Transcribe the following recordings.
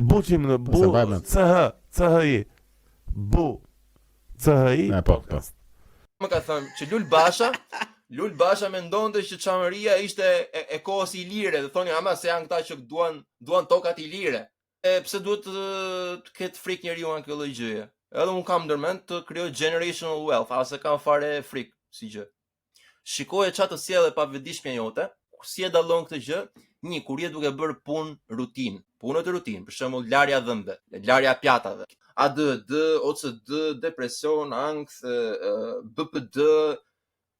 Buçim në bu CHI. Bu CHI podcast. Më ka thënë që Lul Basha mendonte që Çamëria ishte e kohës ilire, dhe thoni ama se janë këta që duan tokat ilire. Pse duhet të ketë frikë njeriu nga kjo lloj gjëje? Edhe un kam ndërmend të krijoj generational wealth, ase kam fare frikë si gjë. Shikoje çfarë të sjellë pa vetëdijshmja jote, si e dallon këtë gjë? Një, kur je duke bërë punë rutinë, për shembull larja dhëmbe, larja pjatave, ADHD, OCD, depresion, ankth, BPD,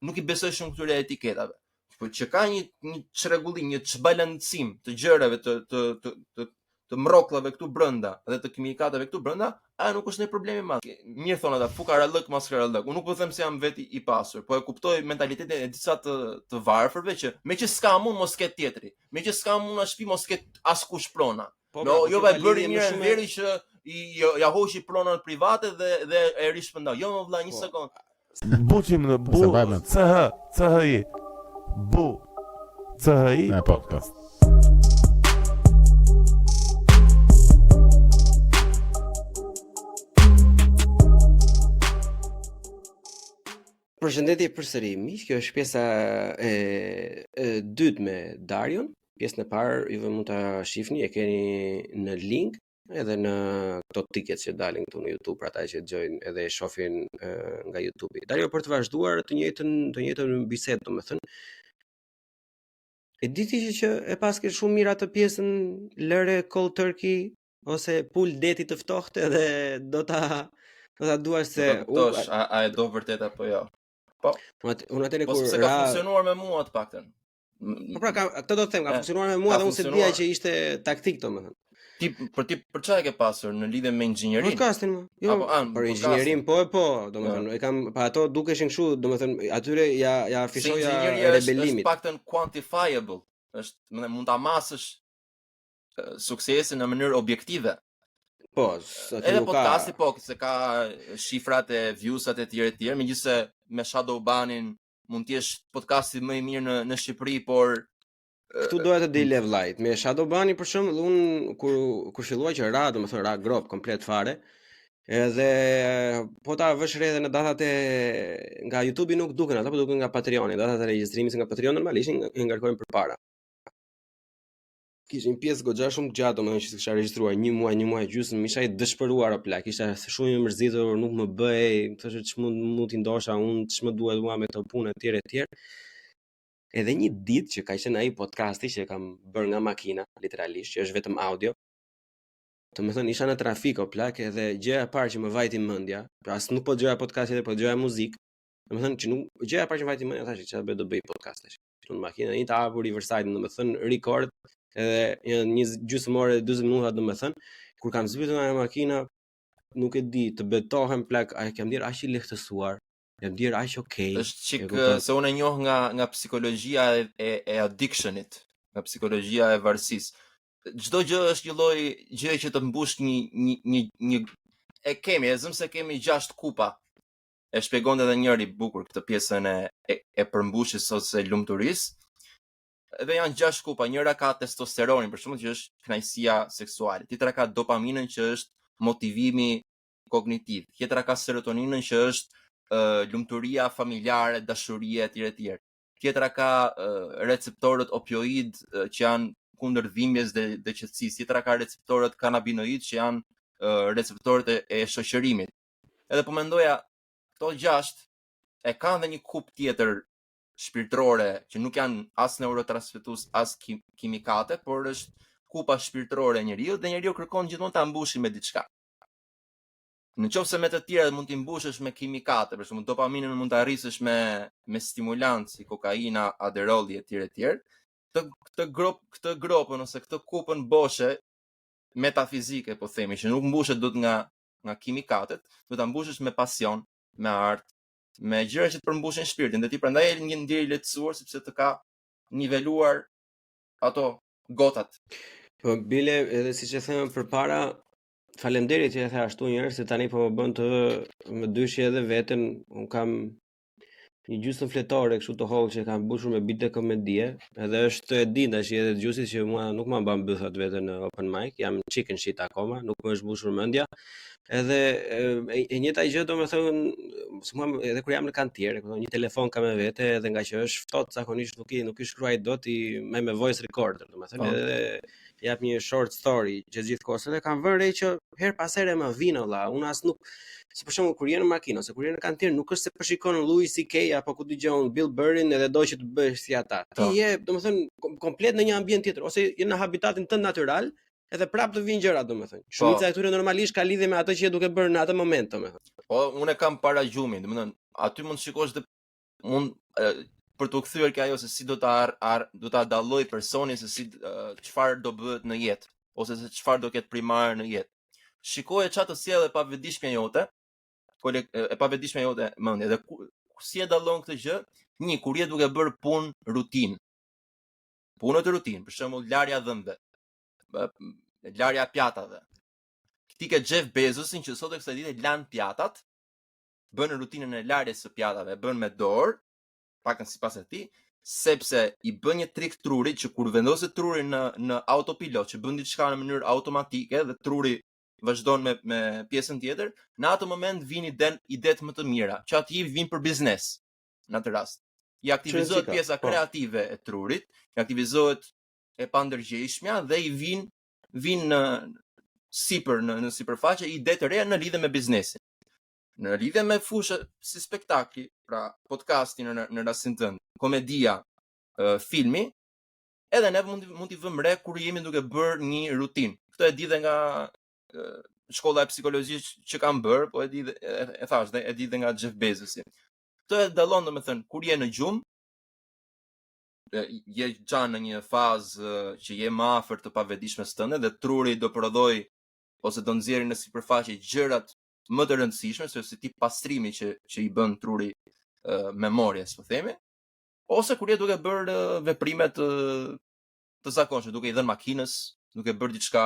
nuk i besoj shumë këtyre etiketave. Por që ka një çrregullim, një çbalancim të gjërave të mrokllave këtu brenda dhe të kimikateve këtu brenda, nuk është ne problemi i madh. Mirë thon ata, fukarallëk maskarallëk. Unë nuk po them se jam veti i pasur, po e kuptoj mentalitetin e disa të varfërve që meqë s'kam unë mos ket tjetri. Meqë s'kam unë në shtëpi mos ket askush prona. Jo vaj bëri një veri që ja hoqi pronën private dhe e rishpëndau. Jo më vlla, një sekond. Buçim në bu CHI. Bu CHI podcast. Përshëndetje përsëri miq, kjo është pjesa e dytë me Darion. Pjesën e parë juve mund ta shihni, e keni në link edhe në këto tickets që dalin këtu në YouTube për ata që dëgjojnë edhe shohin nga YouTube-i. Dario, për të vazhduar të njëjtën bisedë, domethënë, e diti që e paske shumë mirë atë pjesën lëre cold turkey ose pul deti të ftohtë edhe do ta duash se a e do vërtet apo jo? Po. Unë atëre kur ka funksionuar me mua të paktën. Po pra, këtë do të them, ka funksionuar me mua dhe unë se dija që ishte taktik domethënë. Për çfarë ke pasur në lidhje me inxhinierin? Podcastin më. Jo, për inxhinierin po, domethënë, e kam pa ato dukeshin kështu, domethënë, atyre ja fishoja rebelimit. Është paktën quantifiable. Është mund ta masësh suksesin në mënyrë objektive. Po, edhe podcasti po, se ka shifrat e viewsat e tjerë, megjithëse me Shadowbanin mund të jesh podcasti më i mirë në Shqipëri, por këtu doja të di level light. Me Shadowbani për shembull, unë kur fillua që domethënë ra grop komplet fare, edhe po ta vësh re edhe në datat nga YouTube-i nuk duken, ata po duken nga Patreoni, datat e regjistrimit nga Patreon normalisht i ngarkojnë përpara. Kishin pjesë goxha shumë gjatë, domethënë që kisha regjistruar një muaj gjysmë, isha i dëshpëruar o plak, isha shumë i mërzitur, nuk më bëj, thoshte ç'mund t'i ndosha unë, ç'më duhet mua me këtë punë etj. Edhe një ditë që ka qenë ai podcasti që kam bërë nga makina, literalisht, që është vetëm audio. Domethënë isha në trafik o plak, edhe gjëja e parë që më vajti mendja, pra as nuk po dëgjoja podcast edhe po dëgjoja muzikë. Domethënë që nuk gjëja e parë që më vajti mendja thashë çfarë bëj do bëj podcast tash. Në makinë një të hapur Riverside, domethënë record edhe një gjysmë ore 40 minuta domethënë, kur kam zbritur nga makina, nuk e di, të betohem plak, a kam ndier aq i lehtësuar, jam ndier aq okay. Është çik se unë e njoh nga psikologjia e addictionit, nga psikologjia e varësisë. Çdo gjë është një lloj gjëje që të mbush një e zëm se kemi 6 kupa. E shpjegon edhe njëri bukur këtë pjesën e përmbushjes ose lumturisë. Edhe janë 6 kupa, njëra ka testosteronin, për shembull, që është kënaqësia seksuale. Tjetra ka dopaminën, që është motivimi kognitiv. Tjetra ka serotoninën, që është lumturia familjare, dashuria etj. Tjetra ka receptorët opioid, që janë kundër dhimbjes dhe qetësisë. Tjetra ka receptorët kanabinoid, që janë receptorët e shoqërimit. Edhe po mendoja, këto 6 e kanë dhe një kup tjetër shpirtërore që nuk janë as neurotransmetues as kimikate, por është kupa shpirtërore e njeriu dhe njeriu kërkon gjithmonë ta mbushë me diçka. Nëse me të tjerat mund t'i mbushësh me kimikate, për shembull dopaminën mund ta arrisësh me stimulant si kokaina, aderolli etj. Këtë grupën ose këtë kupën boshe metafizike, po themi, që nuk mbushet dot nga kimikatet, do ta mbushësh me pasion, me art, me gjëra që të përmbushin shpirtin, dhe ti prandaj je një ndjer i lehtësuar sepse të ka niveluar ato gotat. Po bile edhe siç e them përpara, faleminderit që e the ashtu një herë se tani po më bën të më dyshje edhe veten, un kam një gjysmë fletore kështu të hollë që kanë mbushur me bite komedie, edhe është e di tash edhe dëgjuesit që mua nuk më mban bëthat vete në open mic, jam chicken shit akoma, nuk më është mbushur mendja. Edhe e njëjta gjë domethënë, mua edhe kur jam në kantier, një telefon kam me vete edhe nga që është ftohtë zakonisht nuk i shkruaj dot i me voice recorder, domethënë edhe jap një short story që gjithkohës edhe kam vënë re që her pas here më vin valla, unë as nuk si për shembull kur je në makinë ose kur je në kantier nuk është se po shikon Louis CK apo ku dëgjon Bill Burrin edhe do që të bësh si ata. Ti je domethënë komplet në një ambient tjetër ose je në habitatin tënd natyral edhe prap të vinë gjëra domethënë. Shumica e këtyre normalisht ka lidhje me atë që je duke bërë në atë moment domethënë. Po unë kam para gjumin, domethënë aty mund të shikosh për të kthyer kjo ajo se si do ta dalloj personin se si çfarë do bëhet në jetë ose se çfarë do ketë primare në jetë. Shikoje çfarë të sjellë e pavetëdijshmja jote, e pavetëdijshmja jote mendje dhe si e dallon këtë gjë? Një, kur je duke bërë punë rutinë. Punë të rutinë, për shembull larja dhëmbëve, larja pjatave. Ti ke Jeff Bezosin që sot e kësaj dite lan pjatat, bën rutinën e larjes së pjatave, bën me dorë, pakën sipas e tij, sepse i bën një trik trurit që kur vendoset truri në autopilot, që bën diçka në mënyrë automatike dhe truri vazhdon me pjesën tjetër, në atë moment vin idet më të mira, që aty vin për biznes. Në atë rast, i aktivizohet pjesa kreative e trurit, i aktivizohet e pandërgjeshmja dhe i vin në sipërfaqe ide të reja në lidhje me biznesin. Në lidhje me fushë si spektakli, pra podcasti në rastin tënd, komedia, filmi, edhe ne mund t'i vëmë re kur jemi duke bërë një rutinë. Këtë e di dhe nga shkolla e psikologjisë që kam bërë, po e di e thash dhe e di dhe nga Jeff Bezosi. Këtë e dallon domethënë kur je në gjumë, je gjanë në një fazë që je më afër të pavetëdijshmes tënde dhe truri do prodhoj ose do nxjerrë në sipërfaqe gjërat më të rëndësishme, si tip pastrimi që i bën truri memorjes, po themi, ose kur je duke bërë veprime të zakonshme, duke i dhënë makinës, duke bërë diçka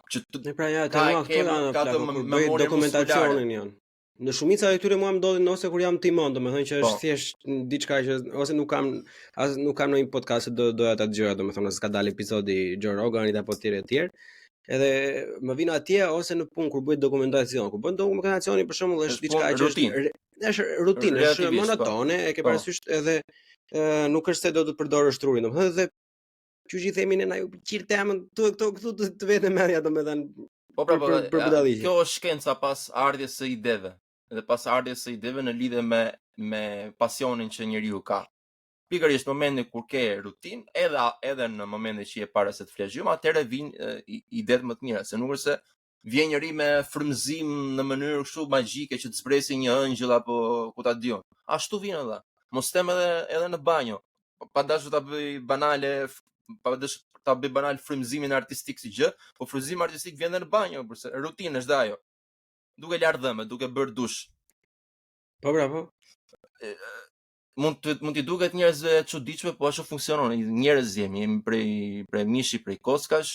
që pra ja të mua këto kur bëj dokumentacionin janë. Në shumica e këtyre mua më ndodhin ose kur jam timon, domethënë që është thjesht diçka që ose nuk kam ndonjë podcast që doja ta dëgjoja, domethënë se ka dalë episodi Joe Roganit apo të tjerë. Edhe më vjen atje ose në punë kur bëj dokumentacion. Kur bën dokumentacioni për shembull është diçka që është rutinë, është monotone, e ke parasysh edhe nuk është se do të përdorësh trurin, domethënë dhe që i themi ne na ju qirtë temën këtu të vetë merja domethënë. Po pra, kjo është shkenca pas ardhjes së ideve. Dhe pas ardhjes së ideve në lidhje me pasionin që njeriu ka. Pikërisht në momentin kur ke rutinë, edhe në momentin që je para se të flesh gjumë, atëherë vijnë idetë më të mira, se nuk është se vjen njëri me frymëzim në mënyrë kështu magjike që të zbresi një ëngjëll apo ku ta diun. Ashtu vjen edhe. Mos them edhe në banjo. Pa dashur ta bëj banale, ta bëj banal frymëzimin artistik si gjë, po frymëzimi artistik vjen edhe në banjo, përse rutinë është ajo. Duke larë dhëmbët, duke bërë dush. Po bravo. Mund t'i duket njerëzve çuditshme, po ashtu funksionon. Njerëz jemi prej mishi, prej kockash,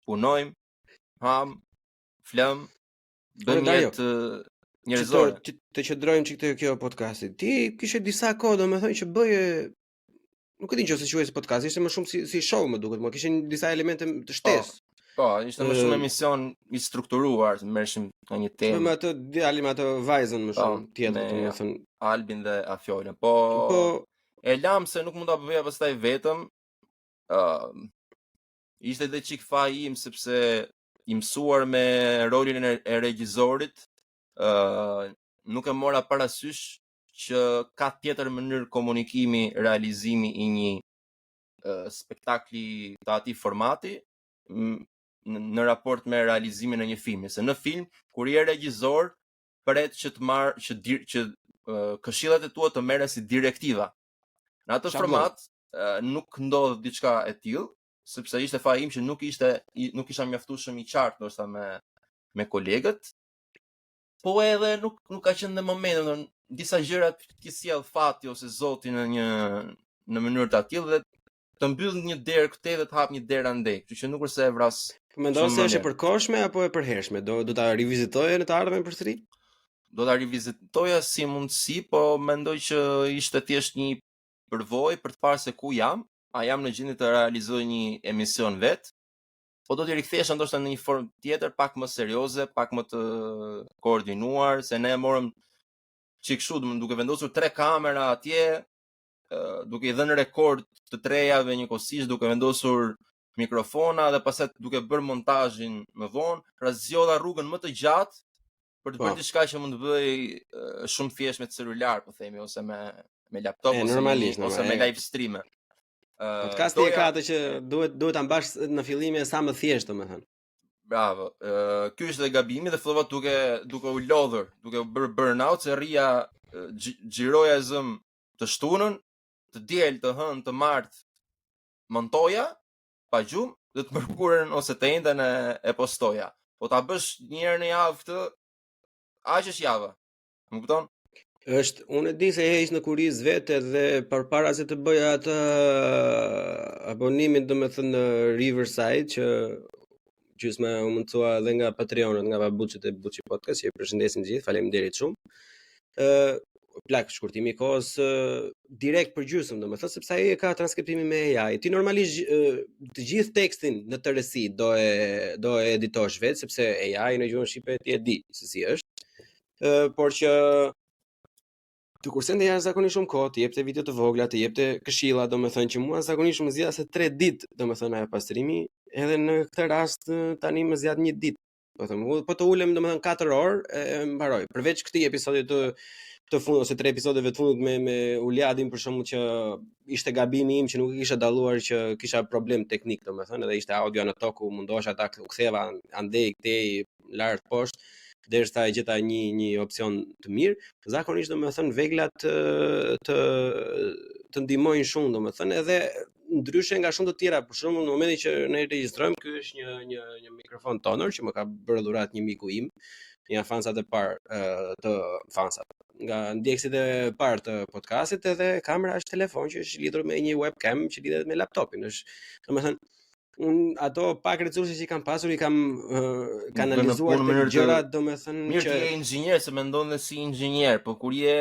punojmë, ham, flam, bëjmë jetë njerëzore. Të qëndrojmë çik te kjo podcasti. Ti kishe disa kohë domethënë që bëje nuk e di nëse quhet podcast, ishte më shumë si show më duket, më kishin disa elemente të shtesë. Po, ishte më shumë emision i strukturuar, merrshim nga një temë. Me atë djalin me atë vajzën më shumë tjetër, domethënë Albin dhe Afjolën. Po e lam se nuk mund ta bëja pastaj vetëm. Ishte edhe çik faji im sepse i mësuar me rolin e regjisorit, nuk e mora parasysh që ka tjetër mënyrë komunikimi, realizimi i një spektakli të atij formati në raport me realizimin e një filmi, se në film kur je regjisor pret që të marr që këshillat e tua të merren si direktiva. Në atë format nuk ndodh diçka e tillë, sepse ishte faji im që nuk isha mjaftuar shumë i qartë ndoshta me kolegët. Po edhe nuk ka qenë në momentin, disa gjëra ti sjell fati ose Zoti në mënyrë të tillë dhe të mbyll një derë këtej dhe të hap një derë andej. Kështu që nuk është se e vras. Mendon se është e përkohshme apo e përhershme? Do ta rivizitoje në të ardhmen përsëri? do ta rivizitoja si mundësi, po mendoj që ishte thjesht një përvojë për të parë se ku jam, a jam në gjendje të realizoj një emision vet, po do t'i rikthesha ndoshta në një formë tjetër, pak më serioze, pak më të koordinuar, se ne morëm çik kështu, duke vendosur 3 kamera atje, duke i dhënë rekord të trejave njëkohësisht, duke vendosur mikrofona dhe pastaj duke bërë montazhin më vonë, pra zgjodha rrugën më të gjatë për të bërë diçka që mund të bëj shumë thjesht me celular, po themi, ose me laptop ose me live stream. Podcasti ka atë që duhet ta mbash në fillim sa më thjesht, domethënë. Bravo. Ky është dhe gabimi dhe fillova duke u lodhur, duke u bërë burnout, se rria xhiroja zëm të shtunën, të diel, të hënë, të martë, montoja pa gjumë dhe të mërkurën ose të njëjtën e postoja. Po ta bësh një herë në javë këtë, aq është java. Më kupton? Unë e di se heq në kuriz vetë dhe përpara se të bëj atë abonimin domethënë në Riverside që gjysmë u mësua edhe nga Patreonët, nga babuçet e Buçi Podcast, që përshëndesim gjithë, faleminderit shumë. Plak shkurtimi i kohës direkt për gjysmë, domethënë sepse ai e ka transkriptimin me AI. Ti normalisht të gjithë tekstin në tërësi do e editosh vetë, sepse AI në gjuhën shqipe ti e di se si është. Por që të kursen dhe jashtëzakonisht shumë kohë, të jepte video të vogla, të jepte këshilla, domethënë që mua zakonisht më zgjat se 3 ditë, domethënë ajo pastrimi, edhe në këtë rast tani më zgjat 1 ditë. Po të ulem domethënë 4 orë e mbaroj. Përveç këtij episodi të fundit ose 3 episodeve të fundit me Uliadin për shkakun që ishte gabimi im që nuk e kisha dalluar, që kisha problem teknik, domethënë, edhe ishte audio në tokë, mundosha ta u ktheva andej këtej lart poshtë, derisa e gjeta një opsion të mirë. Zakonisht domethënë veglat të ndihmojnë shumë, domethënë, edhe ndryshe nga shumë të tjera. Për shembull, në momentin që ne regjistrojmë, ky është një mikrofon toner që më ka bërë dhuratë një miku im, një fansat e parë të fansat. Nga ndjekësit e parë të podcastit, edhe kamera është telefon që është lidhur me një webcam që lidhet me laptopin. Domethënë, unë ato pak resurse që i kam pasur i kam kanalizuar te gjërat, domethënë mirë që je inxhinier, se mendon dhe si inxhinier, po kur je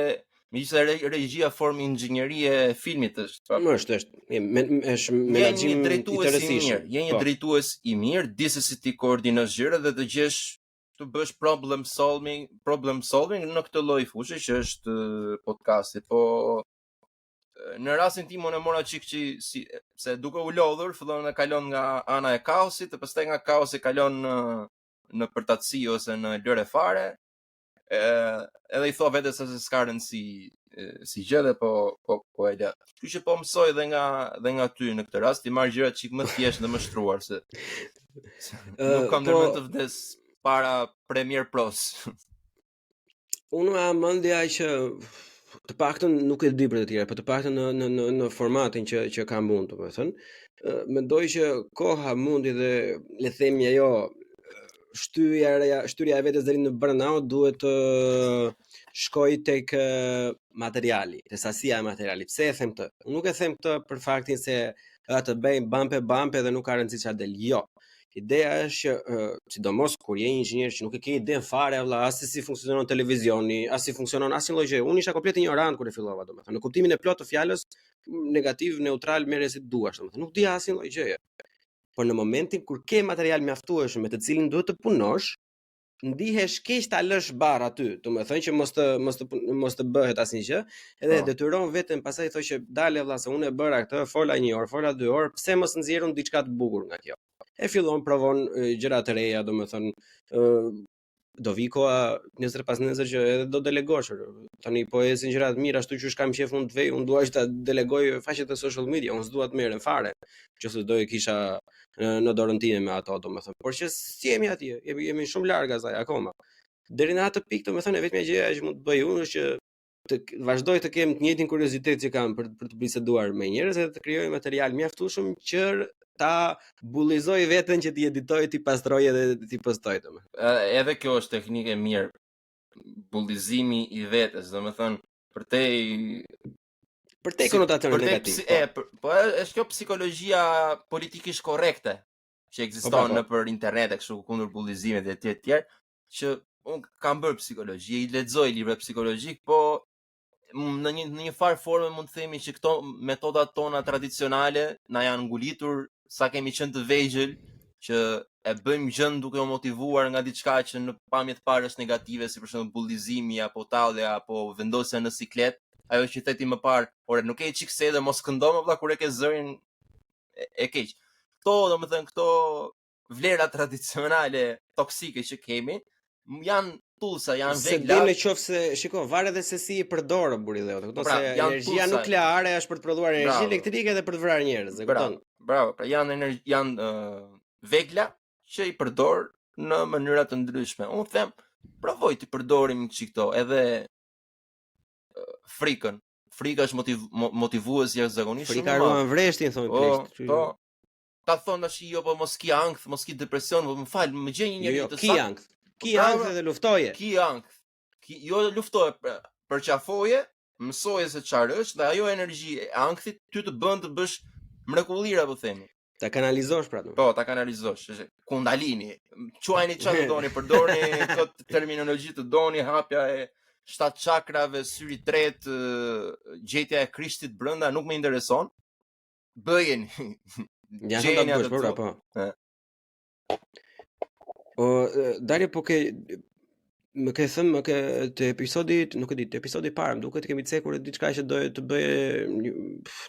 megjithëse regjia formë inxhinierie e filmit është. Është menaxhim interesant. Je një drejtues i mirë, di se si ti koordinosh gjërat dhe të gjesh të bësh problem solving në këtë lloj fushë që është podcasti. Po në rastin tim unë mora çik se duke u lodhur fillon të kalon nga ana e kaosit, e pastaj nga kaosi kalon në përtatësi ose në lëre fare. Edhe i thua vetes se s'ka rëndësi si gjë dhe po e lë. Kështu që po mësoj dhe nga ty në këtë rast, i marr gjërat çik më thjesht dhe më shtruar, se nuk kam ndërmend të vdes para Premiere Pros. Unë am mendja që të paktën nuk e di për të tjera, por të paktën në formatin që kam unë, domethënë, mendoj që koha mundi dhe le të themi ajo shtyrja e vetes deri në burnout duhet të shkoj tek materiali, te sasia e materialit. Pse e them këtë? Unë nuk e them këtë për faktin se atë bëjmë bampe dhe nuk ka rëndësi çfarë del. Jo. Ideja është që sidomos kur je inxhinier që nuk e ke iden fare valla, as si funksionon televizioni, as si funksionon asnjë lloj gjë. Unë isha komplet ignorant kur e fillova, domethënë, në kuptimin e plotë të fjalës, negativ, neutral, merre si duash, domethënë, nuk di asnjë lloj gjëje. Por në momentin kur ke material mjaftueshëm me të cilin duhet të punosh, ndihesh keq ta lësh barr aty, domethënë që mos të bëhet asnjë gjë, edhe detyron veten, pastaj thosh që dale valla se unë e bëra këtë, fola 1 orë, fola 2 orë, pse mos nxjerrun diçka të bukur nga kjo. E fillon provon gjëra të reja, domethënë do vi koha nesër pas nesër që edhe do delegosh. Tani po ecin gjëra të mira, ashtu që kam qef unë të vej, unë dua që ta delegoj faqet e social media, unë s'dua të merrem fare, nëse do e kisha në dorën time me ato, domethënë. Por që si jemi atje, jemi shumë larg asaj akoma. Deri në atë pikë, domethënë, vetmja gjëja që mund të bëj unë është që të vazhdoj të kem të njëjtin kuriozitet që kam për të biseduar me njerëz dhe të krijoj material mjaftueshëm që ta bullizoj veten që ti editoj, ti pastroj edhe ti postoj, domethënë. Edhe kjo është teknikë e mirë. Bullizimi i vetes, domethënë, për te konotacion negativ. Po është kjo psikologjia politikisht korrekte që ekziston nëpër internet e kështu kundër bullizimit e tjerë, që unë kam bërë psikologji, i lexoj libra psikologjik, po në një farë forme mund të themi që këto metodat tona tradicionale na janë ngulitur sa kemi qenë të vegjël, që e bëjmë gjën duke u motivuar nga diçka që në pamje të parë është negative, si për shembull bullizimi apo tallja apo vendosja në siklet. Ajo që theti më parë, ore nuk e çik se edhe mos këndo më vlla kur e ke zërin e keq. Domethënë këto vlera tradicionale toksike që kemi janë tullsa, janë Se vegla. di në qoftë se, shiko, varet edhe se si i përdor burilleu. Kupton se energjia nukleare është për të prodhuar energji elektrike dhe për të vrarë njerëz, e kupton? Bravo, pra janë vegla që i përdor në mënyra të ndryshme. Unë them, provoj të përdorim këto, edhe frikën. Frika është motivues jashtëzakonisht. Frika ruan vreshtin, thonë plesht. Po. Ta thonë tash jo, po mos ki ankth, mos ki depresion, po më fal, më gjej një njerëz të saktë. Ki ankth dhe luftoje. Ki ankth. Jo luftoje, përqafoje, mësoje se çfarë është dhe ajo energji e ankthit ty të bën të bësh mrekullira, po themi. Ta kanalizosh pra. Po, ta kanalizosh. Kundalini. Quajni çfarë doni, përdorni këtë terminologji të doni, hapja e 7 chakrave, syri tret, gjetja e Krishtit brenda nuk më intereson. Bëjeni. Janë të bësh, po. Darje, po më ke thënë të episodit, nuk e di, të episodi parë, më duket kemi cekur diçka që do të bëje,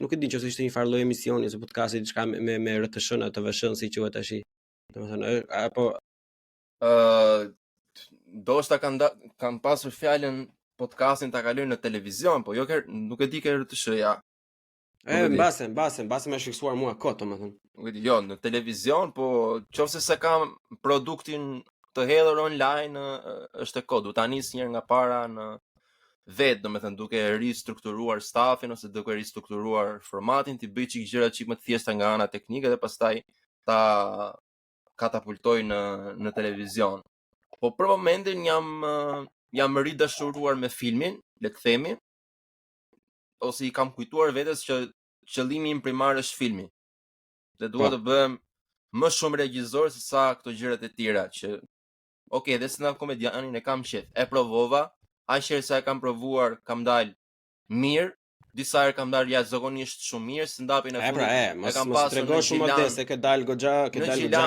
nuk e di nëse ishte një farë lloj emisioni ose podcasti diçka me RTS-n atë TV-n si quhet tash. Domethënë, apo ndoshta kanë pasur fjalën podcastin ta kalojnë në televizion, po jo nuk e di ke RTS-ja. Mbase më shiksuar mua kot, domethënë. Nuk e di, jo, në televizion, po qofse se kam produktin të hedhur online është e kohë, du ta nis një herë nga para në vetë, domethënë duke ristrukturuar stafin ose duke ristrukturuar formatin, ti bëj çik gjëra çik më të thjeshta nga ana teknike dhe pastaj ta katapultoj në televizion. Po për momentin jam ridashuruar me filmin, le të themi, ose i kam kujtuar vetes që qëllimi im primar është filmi. Dhe dua të bëhem më shumë regjisor se sa këto gjërat e tjera që dhe stand-up komedianin e kam qef. E provova, aq herë sa e kam provuar, kam dalë mirë, disa herë kam dalë jashtëzakonisht shumë mirë, stand-upin e fundit. Mos tregosh shumë modeste, ke dalë goxha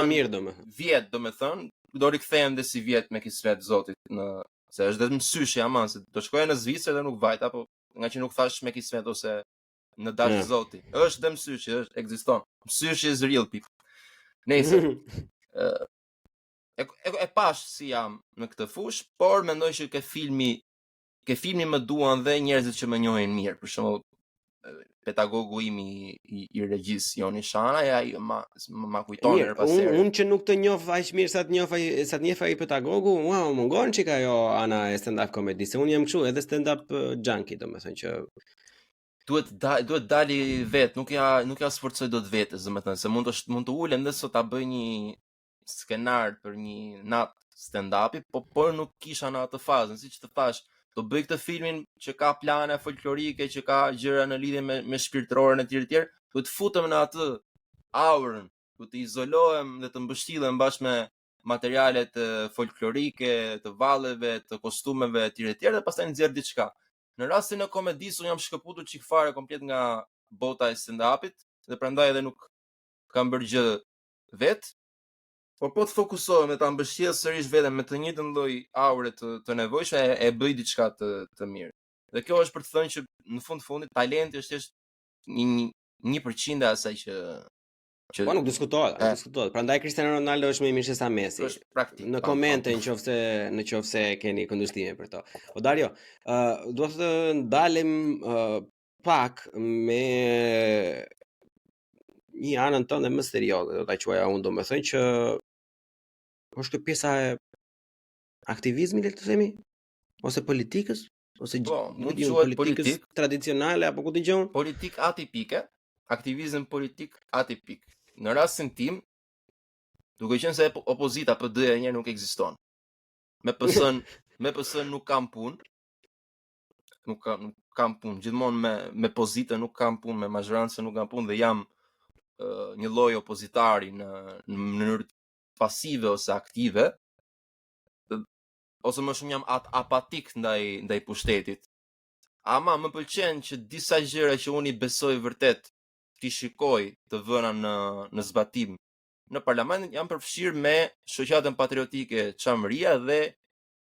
mirë domethënë. Vjet, domethënë, do rikthehem dhe si vjet me kismet Zotit se është dhe mësyshi aman, se do shkoja në Zvicër dhe nuk vajta, po nga që nuk thash me kismet ose në dash Zoti. Është dhe mësyshi, është ekziston. Mësyshi is real people. Nëse e pash si jam në këtë fush, por mendoj që ke filmi më duan dhe njerëzit që më njohin mirë. Për shembull, pedagogu im i regjis Joni Shana, ai ma kujton her pas here. Unë që nuk të njoh aq mirë sa të njeh ai pedagogu, më mungon çika ajo ana e stand-up comedy, se unë jam kështu, edhe stand-up junkie, domethënë që duhet dali vet, nuk ja sforcoj dot vetes, domethënë se mund të ulem dhe sot ta bëj një skenar për një natë stand-upi, por nuk kisha në atë fazën, siç të thash, do bëj këtë filmin që ka plane folklorike, që ka gjëra në lidhje me shpirtërorën e tjerë, duhet futem në atë aurën, duhet të izolohem dhe të mbështillem bashkë me materialet folklorike, të valleve, të kostumeve e tjerë dhe pastaj nxjerr diçka. Në rastin e komedisë unë jam shkëputur çik fare komplet nga bota e stand-upit dhe prandaj edhe nuk kam bërë gjë vet. Por po të fokusohem dhe ta mbështjell sërish veten me të njëjtën lloj aure të nevojshme, e bëj diçka të mirë. Dhe kjo është për të thënë që në fundit talenti është thjesht 1% e asaj që po nuk diskutohet. Prandaj Cristiano Ronaldo është më i mirë se sa Messi. Është praktik. Në komente nëse keni kundërshtime për to. O Dario, do të ndalim pak me një anën tënde më serioze, do ta quaja unë, domethënë që është pjesa e aktivizmit, le të themi, ose politikës, ose mund të quhet politikë tradicionale apo ku dëgjon? Politik atipike, aktivizëm politik atipik. Në rastin tim, duke qenë se opozita PD-ja një nuk ekziston. Me PS nuk kam punë. Nuk kam punë, gjithmonë me pozitën nuk kam punë, me mazhorancën nuk kam punë dhe jam një lloj opozitari në mënyrë pasive ose aktive. ose më shumë jam apatik ndaj pushtetit. Ama më pëlqen që disa gjëra që unë i besoj vërtet t'i shikoj të vëna në zbatim në parlament janë përfshirë me shoqatën patriotike Çamëria dhe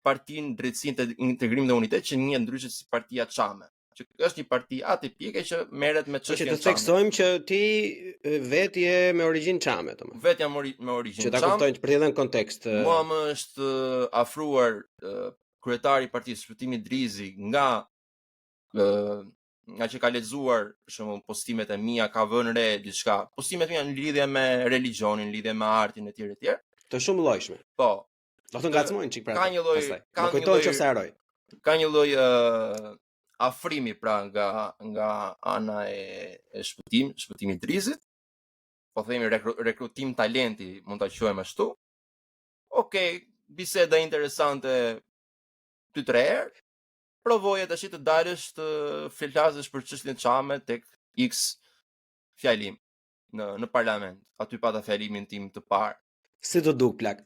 Partinë Drejtësi Integrim dhe Unitet që njihet ndryshe si Partia Çame. Që është një parti atipike që merret me çështjen Çame. Që të theksojmë që ti vet je me origjinë Çame, domethënë. Vet jam me origjinë Çame. Që ta kuptojnë për të dhënë kontekst. Mua më është afruar kryetari i Partisë Shpëtimi Drizi nga që ka lexuar për shembull postimet e mia, ka vënë re diçka. Postimet mia në lidhje me religionin, në lidhje me artin etj. Të shumë llojshme. Po. Do të ngacmojnë çik pra. Ka një lloj, ka një lloj afrimi pra nga ana e shpëtimit Drizit. Po themi rekrutim talenti, mund ta quajmë ashtu. Okej, biseda interesante 2-3 herë. Provoje tash të dalësh të flasësh për çështjen Çame tek X fjalim në parlament. Aty pata fjalimin tim të parë. Si të duk plak?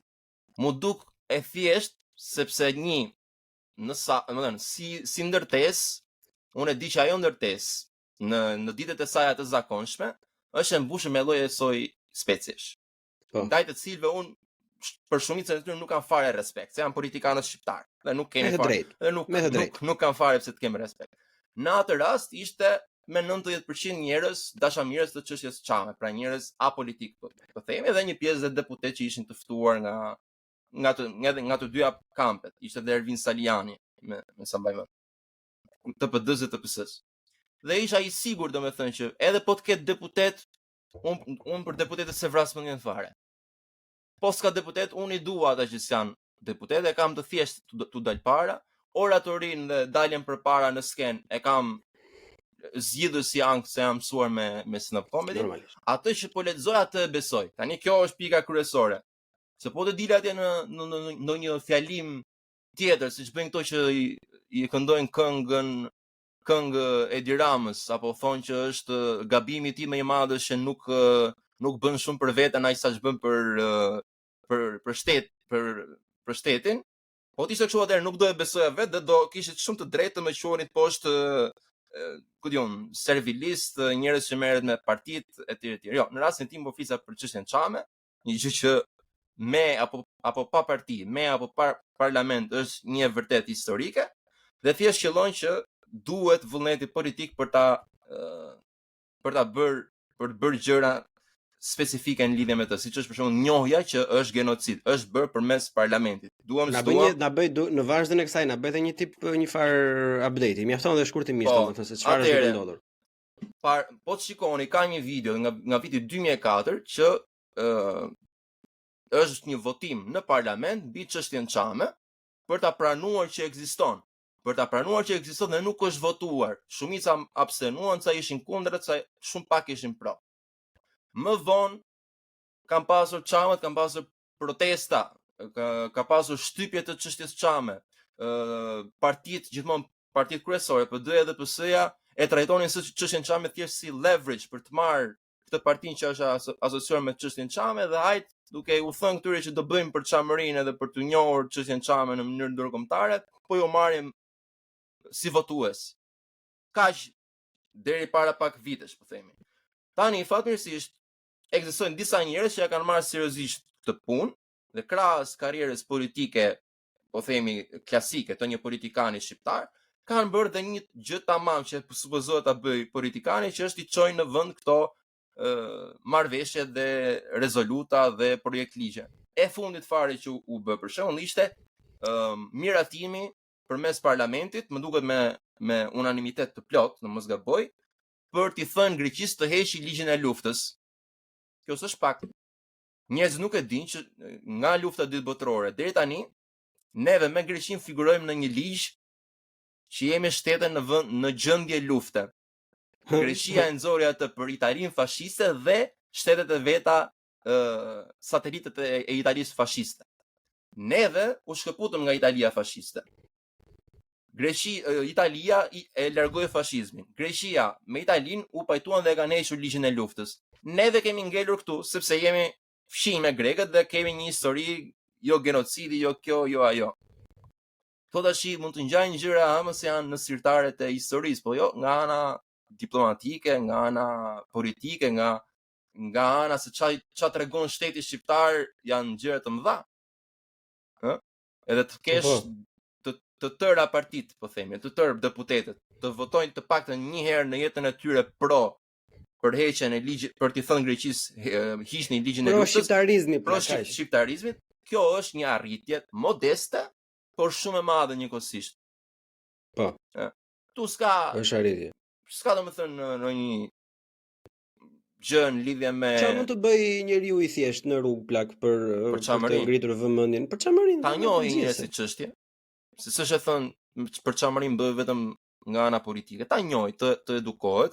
Mu duk e thjesht sepse si ndërtesë, unë e di që ajo ndërtesë në ditët e saj të zakonshme është e mbushur me lloje soj specish. Ndaj të cilëve unë për shumicën e tyre nuk kanë fare respekt, se janë politikanët shqiptar dhe nuk kemi fare, dhe nuk kanë fare pse të kemi respekt. Në atë rast ishte me 90% njerëz dashamirës të çështjes Çame, pra njerëz apolitik, po themi, dhe një pjesë dhe deputet që ishin të ftuar nga të dyja kampet. Ishte dhe Ervin Saliani me sa mbaj mend. Të PD-s dhe të PS-s. Dhe isha i sigurt domethënë që edhe po të ketë deputet, unë për deputetët se vras më ngjen fare. Po s'ka deputet, unë i dua ata që janë deputet, e kam të thjesht të dal para, oratorin dhe daljen për para në sken, e kam zgjidhur si ankth se jam mësuar me stand-up comedy. Atë që po lexoj atë e besoj. Tani kjo është pika kryesore. Se po të dilë atje në një fjalim tjetër, siç bëjnë këto që i këndojnë këngë Edi Ramës, apo thonë që është gabimi i tij më i madh që nuk bën shumë për veten ai sa ç'bën për shtetin. Po ti s'e kështu atëherë nuk do e besoja vetë dhe do kishit shumë të drejtë të më quhenit poshtë servilist, njerëz që merret me partitë etj. Jo, në rastin tim po flisa për çështjen Çame, një gjë që me apo pa parti, me apo pa parlament është një e vërtet historike dhe thjesht qëllon që duhet vullneti politik për ta bërë gjëra specifike në lidhje me të, siç është për shembull njohja që është genocid, është bërë përmes parlamentit. Na bëj në vazhdim e kësaj na bëj një far update. Mjafton dhe shkurtimisht domethënë se çfarë është ndodhur. Po të shikoni, ka një video nga viti 2004 që është një votim në parlament mbi çështjen Çame për ta pranuar që ekziston. Për ta pranuar që ekziston dhe nuk është votuar. Shumica abstenuan, ca ishin kundër, ca shumë pak ishin pro. Më vonë kanë pasur Çamet, kanë pasur protesta, ka pasur shtypje të çështjes Çame. Partitë kryesore, PD-ja dhe PS-ja e trajtonin çështjen Çame thjesht si leverage për të marrë këtë partinë që është asociuar me çështjen Çame dhe hajt duke u thënë këtyre që do bëjmë për Çamërinë edhe për të njohur çështjen Çame në mënyrë ndërkombëtare, po ju marrim si votues. Kaq deri para pak vitesh, po themi. Tani fatmirësisht ekzistojnë disa njerëz që ja kanë marrë seriozisht këtë punë dhe krahas karrierës politike, po themi klasike të një politikani shqiptar, kanë bërë dhe një gjë tamam që supozohet ta bëj politikani, që është i çojnë në vend këto marrëveshje dhe rezoluta dhe projekt ligje. E fundit fare që u bë për shembull ishte miratimi përmes parlamentit, më duket me unanimitet të plot, në mos gaboj, për t'i thënë Greqisë të heqë ligjin e luftës. Kjo s'është pak. Njerëzit nuk e dinë që nga lufta e dytë botërore deri tani, neve me Greqinë figurojmë në një ligj që jemi shtete në gjendje lufte. Greqia e nxori atë për Italinë fashiste dhe shtetet e veta satelitët e Italisë fashiste. Neve u shkëputëm nga Italia fashiste. Italia e largoi fashizmin. Greqia me Italinë u pajtuan dhe kanë hequr ligjin e luftës. Neve kemi ngelur këtu sepse jemi fshim me grekët dhe kemi një histori jo genocidi, jo kjo, jo ajo. Këto tash mund të ngjajnë gjëra se janë në sirtaret e historisë, po jo nga ana diplomatike, nga ana politike, nga ana se ç'a tregon shteti shqiptar janë gjëra të mëdha. Ë? Edhe të kesh të tëra partitë, po themi, të tërë deputetët të votojnë të paktën një herë në jetën e tyre përheqjen e ligjit, për t'i thënë Greqisë hiqni ligjin e luftës. Shqiptarizmit, kjo është një arritje modeste, por shumë e madhe njëkohësisht. Po. Tu s'ka është arritje. S'ka domethënë në një gjë në lidhje me çfarë mund të bëj njeriu i thjesht në rrugë plak për të ngritur vëmendjen, për çamërin. Ta njohë një si çështje. Se s'është thënë për çamërin bëhet vetëm nga ana politike. Ta njohë, të edukohet.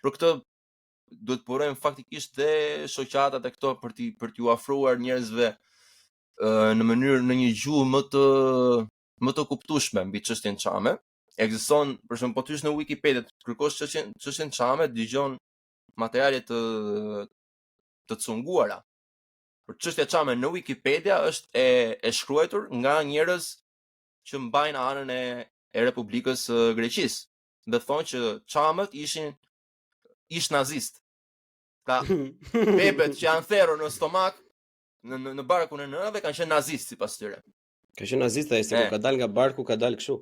Për këtë duhet punojmë faktikisht dhe shoqatat e këto për t'ju ofruar njerëzve në një gjuhë më të kuptueshme mbi çështjen çame. Ekziston, për shembull, po tysh në Wikipedia të kërkosh çështjen çame, dëgjon materiale të cunguara. Për çështja çame në Wikipedia është e shkruar nga njerëz që mbajnë anën e Republikës Greqisë. Dhe thonë që çamët ish nazist. Ka bebet që janë therrur në stomak në barkun e nënave kanë qenë nazist sipas tyre. Ka qenë nazist ai se ka dalë nga barku, ka dalë kështu.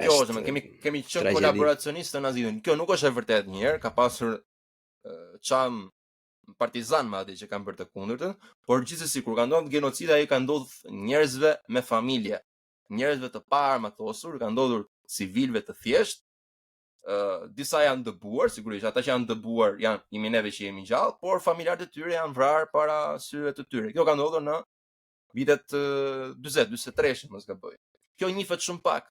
Kjo është, kemi qenë kolaboracionistë të nazizmit. Kjo nuk është e vërtetë një herë, ka pasur çam partizan madje që kanë bërë të kundërtën, por gjithsesi kur ka ndodhur genocida ai ka ndodhur njerëzve me familje, njerëzve të paarmatosur, ka ndodhur civilëve të thjeshtë. Disa janë dëbuar, sigurisht ata që janë dëbuar jemi neve që jemi gjallë, por familjarët e tyre janë vrarë para syve të tyre. Kjo ka ndodhur në vitet 40-43, mos gaboj. Kjo njihet shumë pak.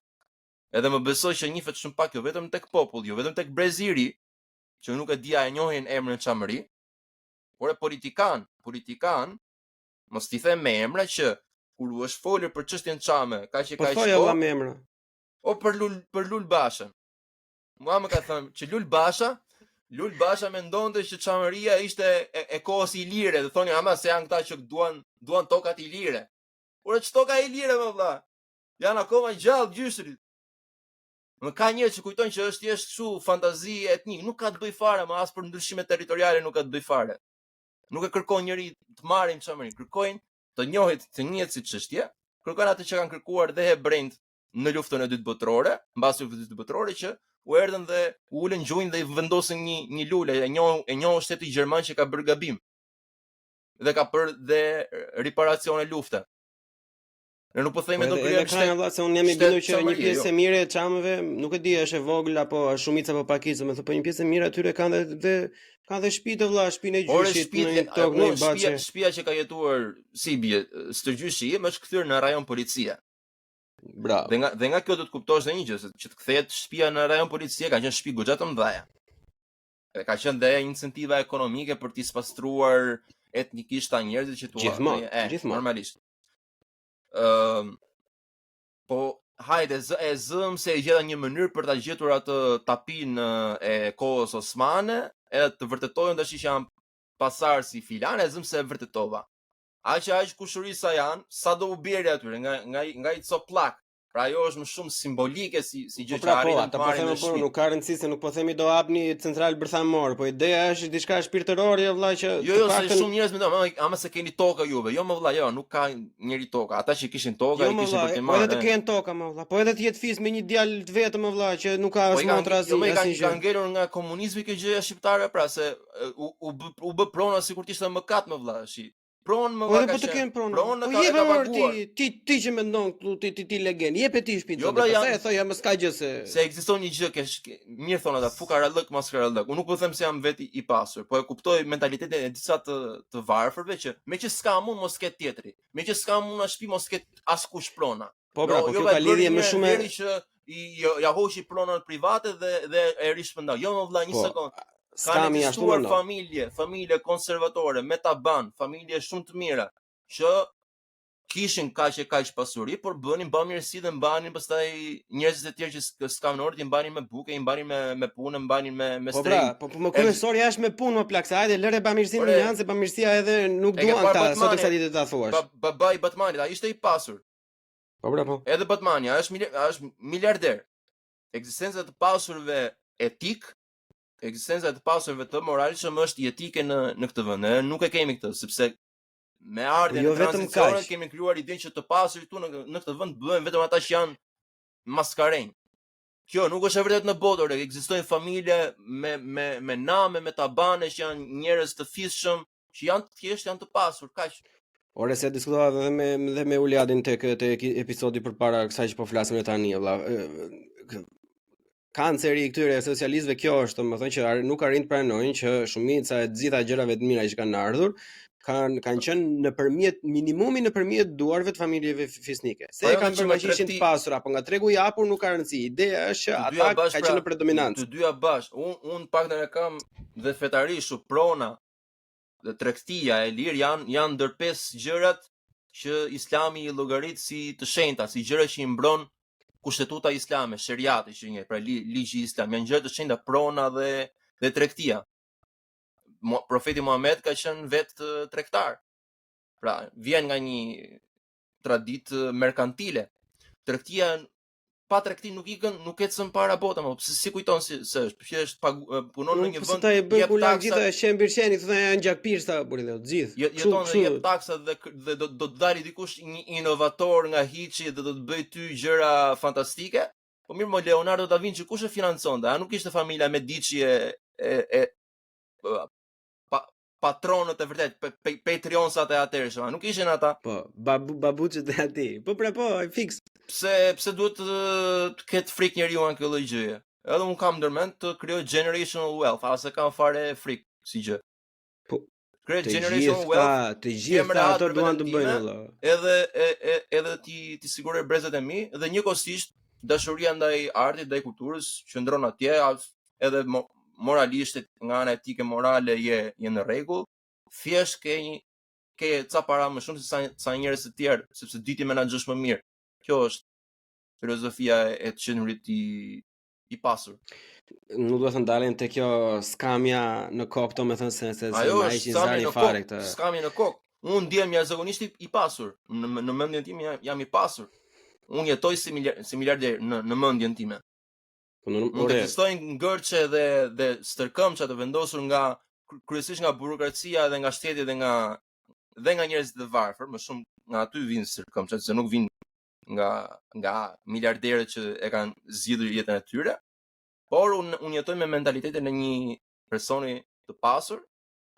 Edhe më besoj që njihet shumë pak jo vetëm tek populli, jo vetëm tek brezi i ri, që nuk e dia e njohin emrin çamëri, por e politikan, mos t'i them me emra që kur u është folur për çështjen çame, kaq e kaq. Po thoja me emra. O për Lul Bashën. Mua më ka thënë që Lul Basha mendonte që çamëria ishte e kohës ilire, dhe thonë ama se janë këta që duan tokat ilire. Por ç'toka ilire më vëlla? Janë akoma gjallë gjysërit. Më ka njerëz që kujtojnë që është thjesht kështu fantazi etnike, nuk ka të bëj fare më as për ndryshime territoriale, nuk ka të bëj fare. Nuk e kërkon njëri të marrin çamërin, kërkojnë të njihet si çështje, kërkojnë atë që kanë kërkuar dhe hebrejt në luftën e dytë botërore, mbas luftës së dytë botërore që u erdhën dhe u ulën gjunjë dhe i vendosën një lule, e njohën shteti gjerman që ka bërë gabim. Dhe ka bërë dhe riparacione lufte. Ne nuk po themi do krijojmë shtet. Edhe se unë jam i bindur që një pjesë e mirë e çamëve, nuk e di është e vogël apo është shumica apo pakicë, më thënë po një pjesë e mirë atyre kanë dhe shtëpi të vëlla, shtëpinë e gjyshit në një tokë në Baçë. Shtëpia që ka jetuar si bie, stërgjyshi im është kthyer në rajon policie. Bravo. Dhe nga kjo do të kuptosh dhe një gjë, se që të kthehet shtëpia në rajon policie ka qenë shtëpi goxha të mëdha. Dhe ka qenë dhe incentiva ekonomike për t'i spastruar etnikisht ta njerëzit që gjithmonë normalisht. Po hajde e zëm se e gjeta një mënyrë për ta gjetur atë tapin e kohës osmane, edhe të vërtetojnë tash që janë pasar si filan, e zëm se e vërtetova. Aq kushërisa janë, sa do u bjerë atyre nga i coplak. Pra ajo është më shumë simbolike si gjë që arrin të marrin në shtëpi. Nuk ka rëndësi se nuk po themi do hapni central bërthamor, po ideja është diçka shpirtërore vëlla që jo se shumë njerëz mendojnë, ama se keni tokë juve. Jo më vëlla, jo, nuk ka njëri tokë. Ata që kishin tokë, ai kishin për të marrë. Po edhe të kenë tokë më vëlla. Po edhe të jetë fis me një djalë të vetëm më vëlla që nuk ka as motra as asnjë gjë. Ka ngelur nga komunizmi kjo gjëja shqiptare, pra se u bë prona sikur të ishte mëkat më vëlla, Pronë më vaka. Po të kenë pronë. Po jep më ti që mendon këtu ti legend. Jep e ti shtëpinë. Jo, pastaj e thoja më s'ka gjë se ekziston një gjë mirë thon ata fukarallëk maskarallëk. Unë nuk po them se jam vetë i pasur, po e kuptoj mentalitetin e disa të varfërve që meqë s'ka mund mos ket tjetri. Meqë s'ka mund në shtëpi mos ket askush prona. Po pra, po kjo ka lidhje më shumë me që ja hoqi pronën private dhe e rishpëndau. Jo më vëlla, një sekond. Kanë ekzistuar familje konservatore me taban, familje shumë të mira, që kishin kaq pasuri, por bënin bamirësi dhe mbanin pastaj njerëzit e tjerë që s'kan orë, i mbanin me buke, i mbanin me punë, mbanin me strehim. Po më kryesorja është me punë më plak, se hajde lëre bamirësinë në janë, se bamirësia edhe nuk duan ta sot sa ditë ta thuash. Babai Batmanit, ai ishte i pasur. Po bra po. Edhe Batmania është miliarder. Ekzistenca të pasurve etik, ekzistenca të pasurve të moralshëm është jetike në këtë vend. Ne nuk e kemi këtë, sepse me ardhen Jo e vetëm tranzicionit kaq. kemi krijuar idenë që të pasurit këtu në këtë vend bëhen vetëm ata që janë maskarenj. Kjo nuk është e vërtetë në botë, ekzistojnë familje me name, me tabane që janë njerëz të fishëm, që janë janë të pasur, kaq. Ore se diskutova dhe me Uliadin tek episodi përpara kësaj që po flasim ne tani, valla. Kanceri i këtyre socialistëve kjo është, domethënë që nuk arrin të pranojnë që shumica e të gjitha gjërave të mira që kanë ardhur kanë qenë nëpërmjet minimumi nëpërmjet duarve të familjeve fisnike. Se kanë bërë që ishin të pasur apo nga tregu i hapur nuk ka rëndësi. Ideja është që ata kanë qenë në predominancë. Të dyja bashkë, unë paktën e kam dhe fetarisht prona dhe tregtia e lirë janë ndër 5 gjërat që Islami i llogarit si të shenjta, si gjëra që i mbron kushtetuta islame, sheriati që njeh, pra ligji islam, janë gjëra të shenjta, prona dhe tregtia. Profeti Muhammed ka qenë vetë tregtar. Pra, vjen nga një traditë merkantile. Tregtia pa tregti nuk ecën para bota, më pse si kujton se është, thjesht punon në një vend. Ata e bën pula gjithë e shem birçeni, thonë janë gjakpirsa burrë të gjithë. Jeton dhe jep taksa dhe do të dalë dikush një inovator nga hiçi dhe do të bëj ty gjëra fantastike. Po mirë, mo Leonardo da Vinci kush e financonte? A nuk ishte familja Medici patronët e vërtet, Patreonsat e atërshëm, nuk ishin ata? Po, babuçet e atij. Po pra po, fiks. Pse duhet të ketë frikë njeriu nga kjo lloj gjëje? Edhe un kam ndërmend të krijoj generational wealth, ase kam fare frikë si gjë. Po, krijoj generational wealth. Të gjitha ato duan të bëjnë valla. Edhe ti siguroj brezat e mi dhe njëkohësisht dashuria ndaj artit, ndaj kulturës qëndron atje, edhe moralisht nga ana etike morale je në rregull, thjesht ke ca para më shumë se sa njerëz të tjerë, sepse di ti menaxhosh më mirë. Kjo është filozofia e të qenurit i pasur. Nuk do të ndalen te kjo skamja në kokë, domethënë se ai që zari fare këtë. Skamja në kokë. Unë ndiem jashtëzakonisht i pasur. Në mendjen time jam i pasur. Unë jetoj si miliarder në mendjen time. Nuk ekzistojnë ngërçe dhe stërkëmça të vendosur kryesisht nga burokracia dhe nga shteti dhe nga njerëzit të varfër, më shumë nga aty vinë stërkëmçat, se nuk vinë nga miliarderët që e kanë zgjidhur jetën e tyre. Por unë jetoj me mentalitetin e një personi të pasur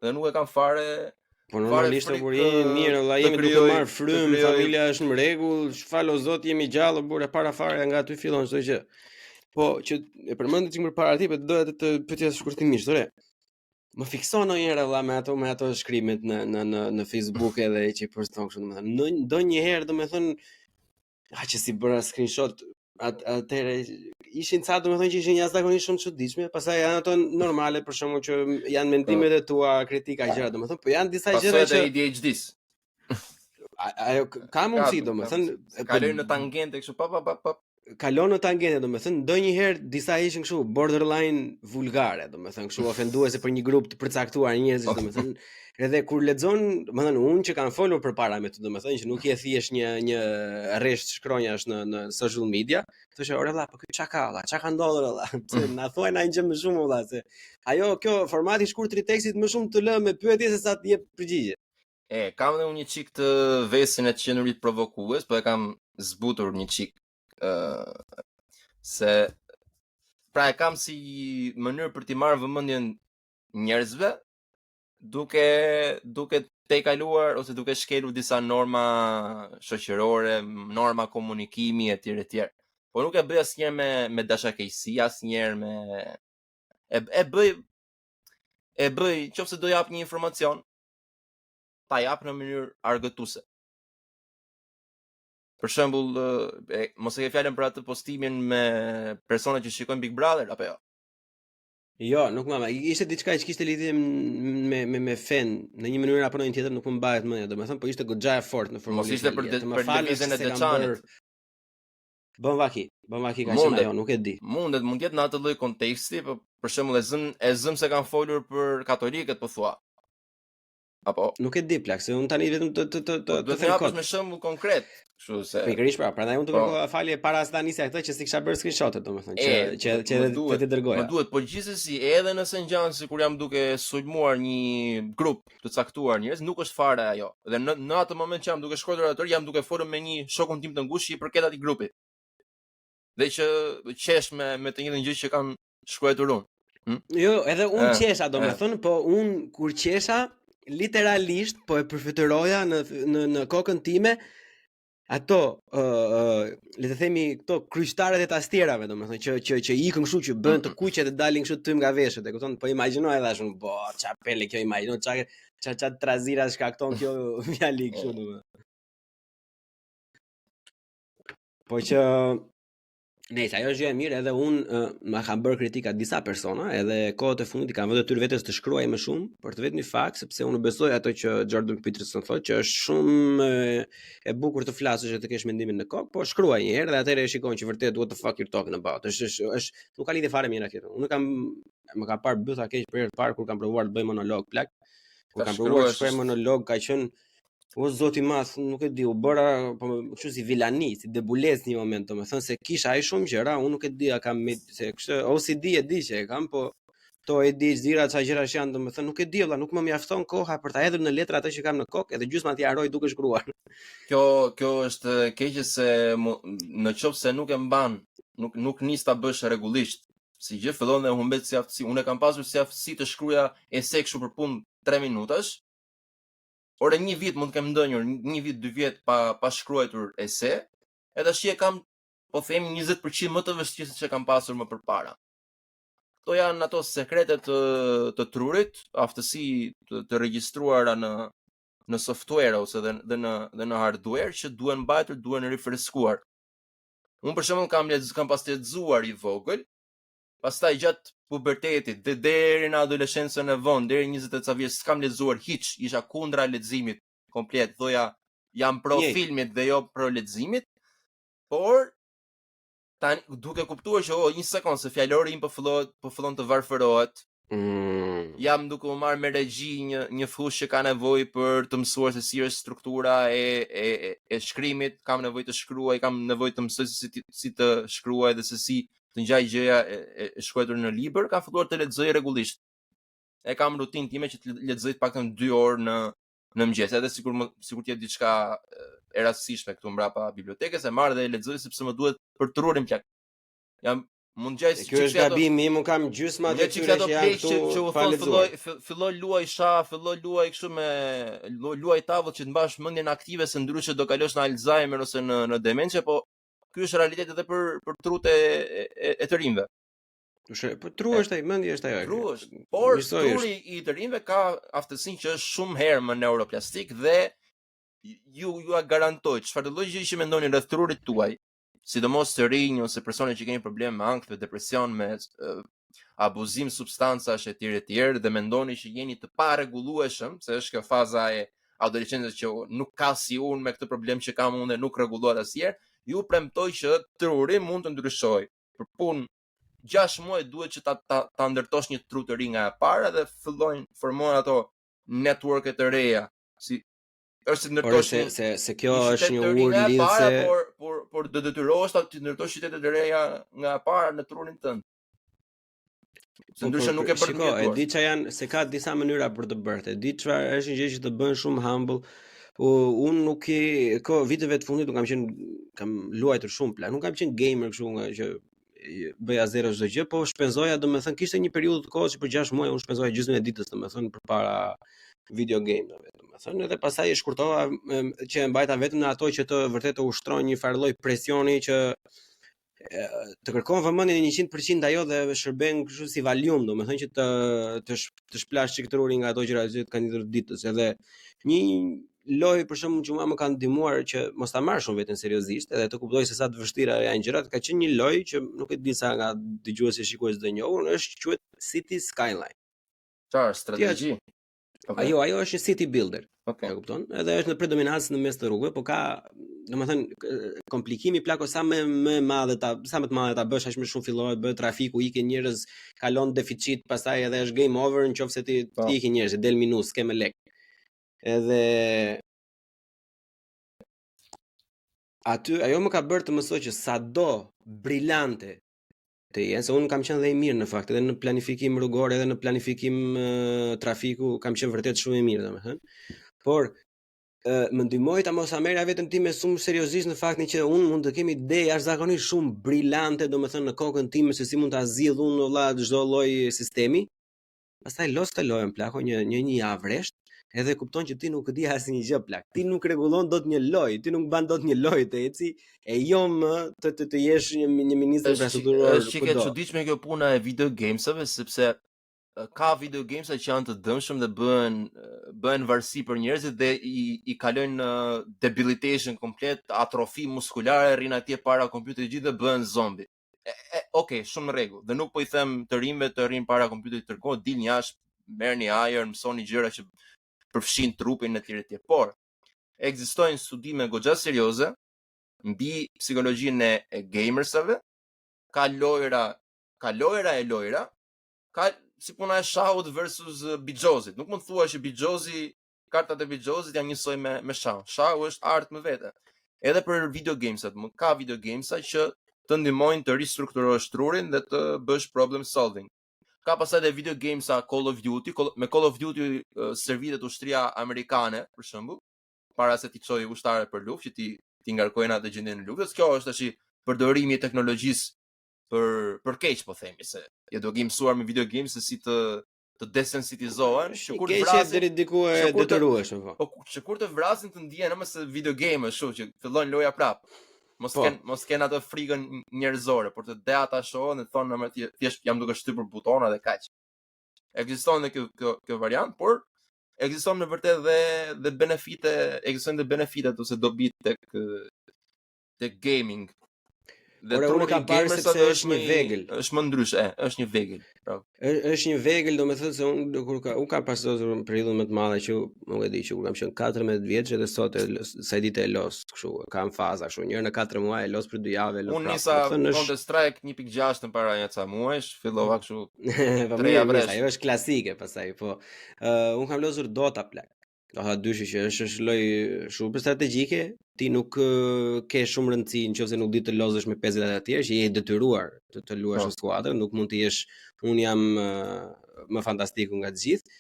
dhe nuk e kam fare. Po normalisht burim mirë, valla, jemi duke marr frym, familja është në rregull, shfalo Zot, jemi gjallë, burë para fare nga aty fillon çdo gjë. Po që e përmendë çik më parë aty, po doja të pyetja shkurtimisht, ore. Më fikson ndonjëherë valla me ato shkrimet në Facebook edhe që po thon kështu, domethënë, ndonjëherë domethënë që si bëra screenshot atëre ishin ca domethënë që ishin jashtëzakonisht shumë çuditshme, pastaj janë ato normale për shkakun që janë mendimet e tua, kritika gjëra domethënë, po janë disa gjëra që ADHD-s. Ajo ka mundësi domethënë kaloj në tangente kështu pa kalon në tangente, domethënë ndonjëherë disa ishin kështu borderline vulgare, domethënë kështu ofenduese për një grup të përcaktuar njerëzish, domethënë edhe kur lexon, domethënë unë që kanë folur përpara me të, domethënë që nuk je thjesht një rresht shkronjash në social media, thoshë ore valla, po ky çka ka valla, çka ka ndodhur valla, pse na thuaj na një gjë më shumë valla, se ajo kjo formati i shkurtër i tekstit më shumë të lë me pyetje se sa të jep përgjigje. Kam edhe unë një çik të vesin e të qenurit provokues, po e kam zbutur një çik se pra e kam si mënyrë për t'i marrë vëmendjen njerëzve duke tejkaluar ose duke shkelur disa norma shoqërore, norma komunikimi etj. Po nuk e bëj asnjëherë me dashakejsi, asnjëherë e bëj nëse do jap një informacion, ta jap në mënyrë argëtuese. Për shembull, mos e ke fjalën për atë postimin me personat që shikojnë Big Brother apo jo? Jo, nuk mama, ishte diçka që kishte lidhje me fen, në një mënyrë apo në një tjetër nuk më mbahet mendja, domethënë, po ishte goxha e fortë në formulim. Mos ishte për lëvizjen e Deçanit. Bën vaki ka qenë ajo, nuk e di. Mund jetë në atë lloj konteksti, po për shembull e zëm se kanë folur për katolikët, po thua. Apo Nuk e di plak, se unë tani vetëm të do të them japësh kod. me shembull konkret, kështu se Pikërisht pra, prandaj unë të Po. kërkova falje para se ta nisja këtë që si kisha bërë screenshotet domethënë, që më që ti dërgoja. Më duhet, po gjithsesi edhe nëse ngjan si kur jam duke sulmuar një grup të caktuar njerëz, nuk është fare ajo. Dhe në atë moment që jam duke shkruar atë, jam duke folur me një shokun tim të ngushtë që i përket atij grupi. Dhe që qesh me të njëjtën gjë që kam shkruar unë. Jo, edhe unë qesha domethënë, po unë kur qesha literalisht po e përfituroja në kokën time ato le të themi këto kryqëtarët e tastierave domethënë që ikën kështu që bën të kuqe të dalin kështu tym nga veshët, e kupton? Po imagjinoj edhe ashtu, po ç'a pele kjo, imagjino ç'a trazira shkakton kjo fjali kështu domethënë. Po që Nëse ajo është gjë e mirë, edhe unë ma kam bërë kritika disa persona, edhe kohët e fundit i kam vënë detyrë vetes të shkruaj më shumë për të vetë një fakt, sepse unë besoj ato që Jordan Peterson thotë që është shumë e bukur të flasësh e të kesh mendimin në kokë, po shkruaj një herë dhe atëherë e shikon që vërtet what the fuck you're talking about. Është nuk ka lidhje fare me njëra tjetrën. Unë më ka parë bytha keq për herë të parë kur kam provuar të bëj monolog plak. Kur kam provuar të shkruaj monolog ka qenë o zoti i madh, nuk e di, u bëra po kështu si vilani, si debulez një moment, domethënë se kisha ai shumë gjëra, unë nuk e di, kam se kështu OCD e di që e kam, po to e di zira çfarë gjërash janë, domethënë nuk e di valla, nuk më mjafton koha për ta hedhur në letra atë që kam në kokë, edhe gjysma ti haroj duke shkruar. Kjo është keqe se në qoftë se nuk e mban, nuk nis ta bësh rregullisht. Si gjë fillon dhe humbet si aftësi. Unë kam pasur si aftësi të shkruaja ese kështu për punë 3 minutash. Ore një vit mund të kem ndonjur, 1 vit, 2 vjet pa shkruar ese, edhe tash e kam, po themi 20% më të vështirë se që kam pasur më përpara. Kto janë ato sekretet të trurit, aftësi të regjistruara në software ose dhe në hardware që duhen mbajtur, duhen rifreskuar. Unë për shembull kam pas lexuar i vogël, pastaj gjatë pubertetit dhe deri në adoleshencën e vonë, deri 20 e ca vjeç s'kam lexuar hiç, isha kundra leximit komplet, thoja jam pro filmit dhe jo pro leximit, por tani duke kuptuar që një sekond se fjalori im po fillon të varfërohet. Jam duke u marrë me regji një fushë që ka nevojë për të mësuar se si është struktura e shkrimit, kam nevojë të shkruaj, kam nevojë të mësoj si të shkruaj dhe se si të ngjaj gjëja e shkruar në libër, kam filluar të lexoj rregullisht. E kam rutinë time që të lexoj paktën 2 orë në mëngjes, edhe sikur të jetë diçka e rastësishme këtu mbrapa bibliotekës, e marr dhe e lexoj sepse më duhet për trurin plak. Jam mund gjaj kjo është gabimi im, un kam gjysma të tyre që janë këtu pa lexuar. Filloj luaj shah, filloj luaj kështu me luaj tavull që të mbash mendjen aktive, se ndryshe do kalosh në Alzheimer ose në demencë, po ky është realiteti edhe për trut e të rinjve. Po tru është ai, mendja është ajo. Tru është, por truri i të rinjve ka aftësinë që është shumë herë më neuroplastik dhe ju garantoj çfarë lloj gjë që mendoni rreth trurit tuaj, sidomos të rinj ose persone që keni probleme me ankth, depresion, me abuzim substancash etj, dhe mendoni që jeni të parregullueshëm, se është kjo faza e adoleshencës që nuk ka si unë me këtë problem që kam unë dhe nuk rregullohet asnjëherë, ju premtoj që truri mund të ndryshojë. Për punë 6 muaj duhet që ta ndërtosh një tru të ri nga e para dhe fillojnë formohen ato networket të reja. Si është të ndërtosh se kjo është një urlidhje, por do detyrohesh të ndërtosh qytetet e reja nga e para në trurin tënd. Se ndryshe nuk e bën. Shiko, e di çfarë janë, se ka disa mënyra për të bërë. E di çfarë është një gjë që të bën shumë humble. Unë nuk viteve të fundit kam luajtur shumë plak. Nuk kam qenë gamer kështu nga që bëja zero çdo gjë, po shpenzoja, domethënë kishte një periudhë të kohës që për 6 muaj unë shpenzoja gjysmën e ditës, domethënë përpara video game-ave, domethënë, edhe pastaj e shkurtova që e mbajta vetëm në ato që të vërtet të ushtron një farë lloj presioni që të kërkon vëmendjen 100% ajo dhe shërben kështu si valium, domethënë që të shplash çik trurin nga ato gjëra që kanë lidhur ditës, edhe një loj për shembull që më ka ndihmuar që mos ta marr shumë veten seriozisht, edhe të kuptoj se sa të vështira janë gjërat, ka qenë një loj që nuk e di sa nga dëgjuesi shikues do njohur, është quhet City Skyline. Çfarë strategji? Ajo është një city builder. Okay. E kupton? Edhe është në predominancë në mes të rrugëve, po ka, domethënë, komplikimi plako sa më të madhe ta bësh, aq më shumë fillohet bëhet trafiku, ikën njerëz, kalon deficit, pastaj edhe është game over nëse ti ikin njerëz, del minus, ke me lek. Edhe aty ajo më ka bërë të mësoj që sado brillante të jenë, se unë kam qenë dhe i mirë në fakt, edhe në planifikim rrugor, edhe në planifikim trafiku, kam qenë vërtet shumë i mirë, domethënë. Por më ndihmoi ta mos merja veten time shumë seriozisht në faktin që unë mund të kem ide jashtëzakonisht shumë brillante, domethënë në kokën time se si mund ta zgjidh unë valla çdo lloj sistemi. Pastaj los të lojën plako një javë rresht, edhe kupton që ti nuk e di asnjë gjë plak. Ti nuk rregullon dot një lojë, ti nuk ban dot një lojë të eci e jo më të jesh një ministër infrastrukturor. Është çike çuditshme kjo puna e video gamesave, sepse ka video gamesa që janë të dëmshëm dhe bëhen varësi për njerëzit dhe i kalojnë debilitation komplet, atrofi muskulare, rrin atje para kompjuterit gjithë dhe bëhen zombi. Okej, shumë në rregull. Dhe nuk po i them të rinjve të rrin para kompjuterit tërkohë, dilni jashtë, merrni ajër, mësoni gjëra që përfshin trupin e tjerë. Por ekzistojnë studime goxha serioze mbi psikologjinë e gamersave. Ka lojra e lojra, ka si puna e shahut versus bixhozit. Nuk mund thua që bixhozi, kartat e bixhozit janë njësoj me shahu. Shahu është art më vete. Edhe për video gamesat, ka video gamesa që të ndihmojnë të ristrukturosh trurin dhe të bësh problem solving. Ka pastaj edhe video gamesa Call of Duty, me Call of Duty servitet ushtria amerikane, për shembull, para se ti çojë ushtarë për luftë, që ti ngarkojnë atë gjendjen e luftës. Kjo është tash përdorimi i teknologjisë për keq, po themi, se je duke mësuar me video games se si të desensitizohen, që kur të vrasin deri diku e detyruesh, po që kur të vrasin të ndihen më se video game është, që fillojnë loja prap. Mos ken atë frikën njerëzore, por të de ata shohën dhe thonë më thjesht jam duke shtypur butona dhe kaq. Ekziston edhe kjo variant, por ekziston në vërtet dhe benefite, ekzistojnë dhe benefitet ose dobi tek gaming. Dhe unë kam parë se është një vegël. Është më ndryshe, është një vegël. Është një vegël, domethënë se unë kam pasur një periudhë më të madhe që nuk e di që kur kam qenë 14 vjeç edhe sot sa ditë e los kështu. Kam faza kështu, një herë në 4 muaj e los për 2 javë, los. Unë nisa Counter Strike 1.6 para një ca muajsh, fillova kështu 3 javë. Ajo është klasike pastaj, po unë kam lozur Dota plak. Aha, dyshi që është loj shumë strategjike, ti nuk ke shumë rëndësi nëse nuk di të lozësh me 50 të tjerë, që je i detyruar të luash në skuadër, nuk mund të jesh unë jam më fantastiku nga të gjithë.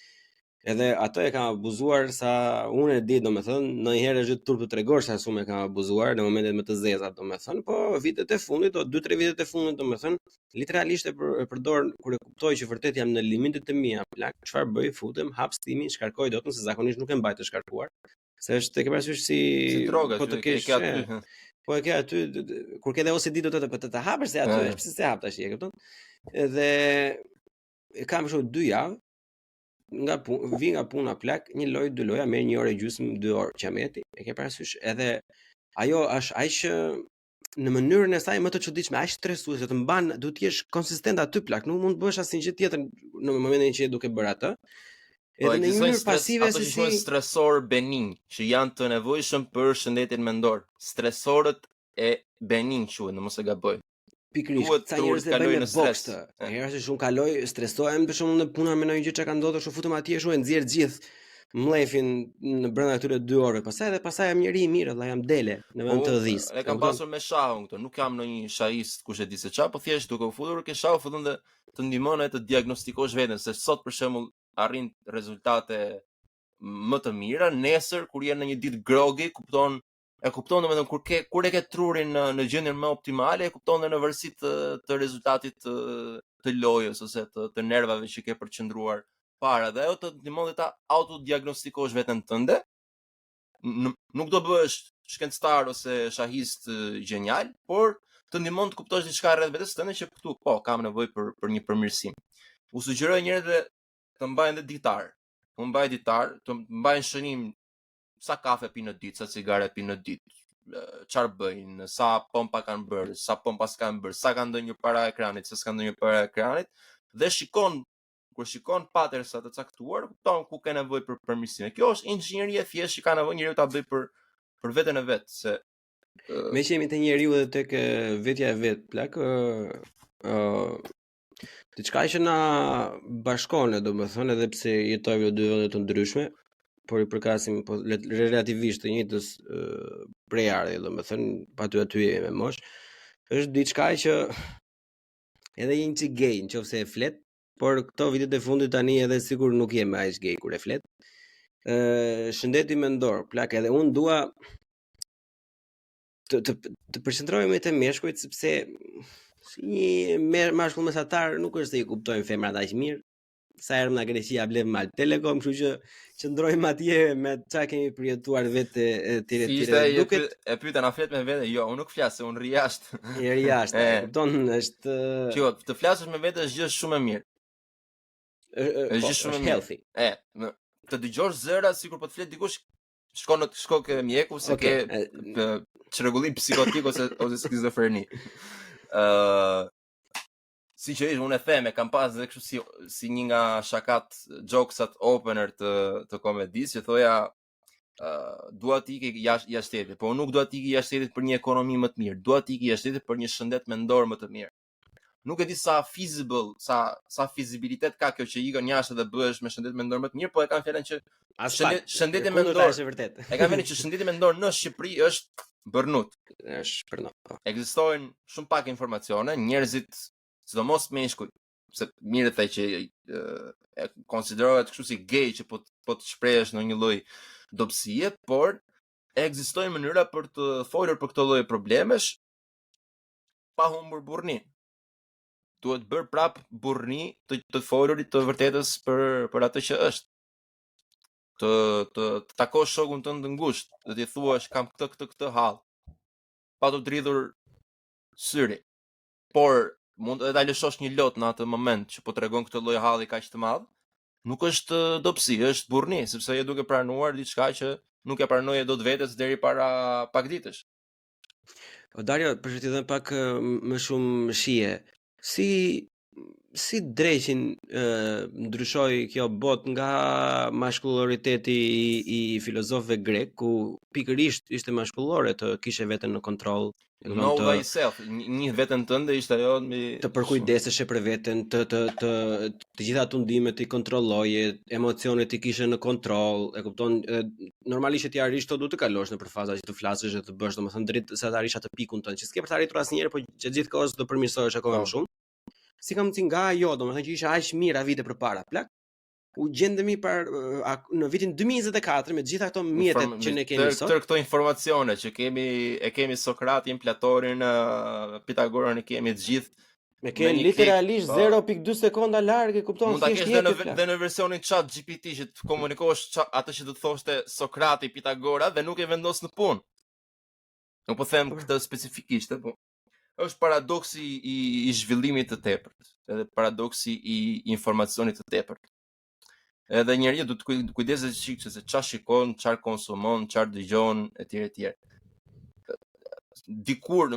Edhe ato e kam abuzuar sa unë e di, domethënë, ndonjëherë është turp të tregosh sa shumë e kam abuzuar në momentet më të zeza, domethënë, po vitet e fundit, 2-3 vitet e fundit, domethënë, literalisht e përdor kur e kuptoj që vërtet jam në limitet e mia, plak, çfarë bëj, futem, hap Steam-in, shkarkoj dotën se zakonisht nuk e mbaj të shkarkuar. Se është ke parasysh si droga, po të kesh aty. Po e ke aty kur ke dhe ose di do të hapësh se aty, pse se hap tash, e kupton? Edhe e kam shumë 2 javë vi nga puna plak, një lojë, 2 loja, merr 1 orë gjysmë, 2 orë qameti, e ke parasysh, edhe ajo është aq në mënyrën e saj më të çuditshme, aq stresuese, të mban, duhet të jesh konsistent aty plak, nuk mund të bësh asnjë gjë tjetër në momentin që je duke bërë atë. Edhe në një mënyrë pasive se si stresor benin, që janë të nevojshëm për shëndetin mendor. Stresorët e benin quhen, mos e gaboj. Pikërisht, ca njerëz e bëjnë me boks. Herë se shumë kaloj, stresohem për shembull në punë me ndonjë gjë që ka ndodhur, kështu futem atje e nxjerr gjithë mllefin në brenda këtyre 2 orëve. Pastaj jam njëri i mirë, valla jam dele në vend të dhis. E kam pasur me shahun këtu, nuk jam ndonjë shahist kush e di se çfarë, po thjesht duke u futur ke shahu fillon të ndihmon të diagnostikosh veten, se sot për shembull arrin rezultate më të mira, nesër kur je në një ditë grogi, kupton domethënë kur e ke trurin në gjendjen më optimale, e kupton në varësi të rezultatit të lojës ose të nervave që ke përqendruar para, dhe ajo të ndihmon ta autodiagnostikosh veten tënde. Nuk do bëhesh shkencëtar ose shahist genial, por të ndihmon të kuptosh diçka rreth vetes tënde që këtu kam nevojë për një përmirësim. U sugjeroj njerëzve të mbajnë ditar. Unë mbaj ditar, të mbajnë shënim sa kafe pinë në ditë, sa cigare pinë në ditë, çfarë bëjnë, sa pompa kanë bërë, sa pompa s'kanë bërë, sa kanë ndonjë para ekranit, sa s'kanë ndonjë para ekranit, dhe kur shikon patersa të caktuar, kupton ku ka nevojë për përmirësim. Kjo është inxhinieria thjesht që ka nevojë njeriu ta bëj për veten e vet, se me që jemi te njeriu edhe tek vetja e vet, plak, diçka që na bashkon, domethënë, edhe pse jetojmë në 2 vende të ndryshme, por i përkasim relativisht të njëjtës prejardhje, domethënë pa aty me mosh, është diçka që edhe një çik gay, nëse e flet, por këto vitet e fundit tani edhe sigur nuk jem aq gay kur e flet. Shëndeti mendor, plak, edhe unë dua të përqendrohemi te meshkujt sepse si një mashkull mesatar nuk është se i kuptojnë femrat aq mirë. Sa herë nga Greqia blem mal Telekom, kështu që qëndrojmë atje me çka kemi përjetuar vetë etj. Duket e pyeta na flet me vete, jo, unë nuk flas, unë rri jashtë. I rri jashtë. Kupton, është Jo, të flasësh me vete është gjë shumë e mirë. Është gjë shumë e healthy. Të dëgjosh zëra sikur po të flet dikush, shko ke mjeku se ke çrregullim psikotik ose skizofreni. Si që ishë, unë e theme, kam pas dhe kështu si një nga shakat jokesat opener të komedis, që thoja dua t'iki jashtë shtetit, po nuk dua t'iki jashtë shtetit për një ekonomi më të mirë, dua t'iki jashtë shtetit për një shëndet mendor më të mirë. Nuk e di sa feasible, sa fizibilitet ka kjo që ikën jashtë dhe bëhesh me shëndet mendor më të mirë, po e kam fjalën që shëndeti mendor është vërtet. E kam fjalën që shëndeti mendor në Shqipëri është bërnut. Është bërnut. Ekzistojnë shumë pak informacione, njerëzit sidomos meshkuj, se mirë thaj që e konsiderohet kështu si gay që po të shprehesh në një lloj dobësie, por ekzistojnë mënyra për të folur për këtë lloj problemesh pa humbur burrni. Duhet bërë prap burrni të folurit të vërtetës për atë që është. Të takosh shokun tënd të ngushtë, dhe t'i thuash kam këtë hall, pa të dridhur syri. Por mund edhe ta lëshosh një lot në atë moment që po tregon këtë lloj halli kaq të madh, nuk është dobësi, është burrni, sepse je duke pranuar diçka që nuk e pranoje dot vetes deri para pak ditësh. Dario, për të dhënë pak më shumë shije, si dreqin ndryshoi kjo bot nga mashkulloriteti i filozofëve grek, ku pikërisht ishte mashkullore të kishe veten në kontroll. Know thyself, një veten tënde ishte ajo të përkujdeseshe për veten, të gjitha tundimet i kontrolloje, emocionet i kishe në kontroll, e kupton, normalisht ti arish to duhet të kalosh nëpër faza që të flasësh dhe të bësh domethënë drejt sa të arrish atë pikun tënd, që s'ke për të arritur asnjëherë, por që gjithkohës do përmirësohesh akoma më shumë. Si kam thënë nga ajo, domethënë që isha aq mirë vite përpara, plak. U gjendemi në vitin 2024 me gjitha këto mjetet që ne kemi sot. Këto informacione që kemi Sokratin, Platonin, Pitagoran, e kemi të gjithë. Me kemi literalisht 0.2 sekonda larg, e kupton? Mund ta kesh dhe në versionin chat GPT që të komunikosh atë që do të thoshte Sokrati, Pitagora dhe nuk e vendos në punë. Nuk po them këtë specifikisht, po është paradoksi i zhvillimit të tepërt, edhe paradoksi i informacionit të tepërt. Edhe njeriu do të kujdeset çik se çfarë shikon, çfarë konsumon, çfarë dëgjon etj. Dikur.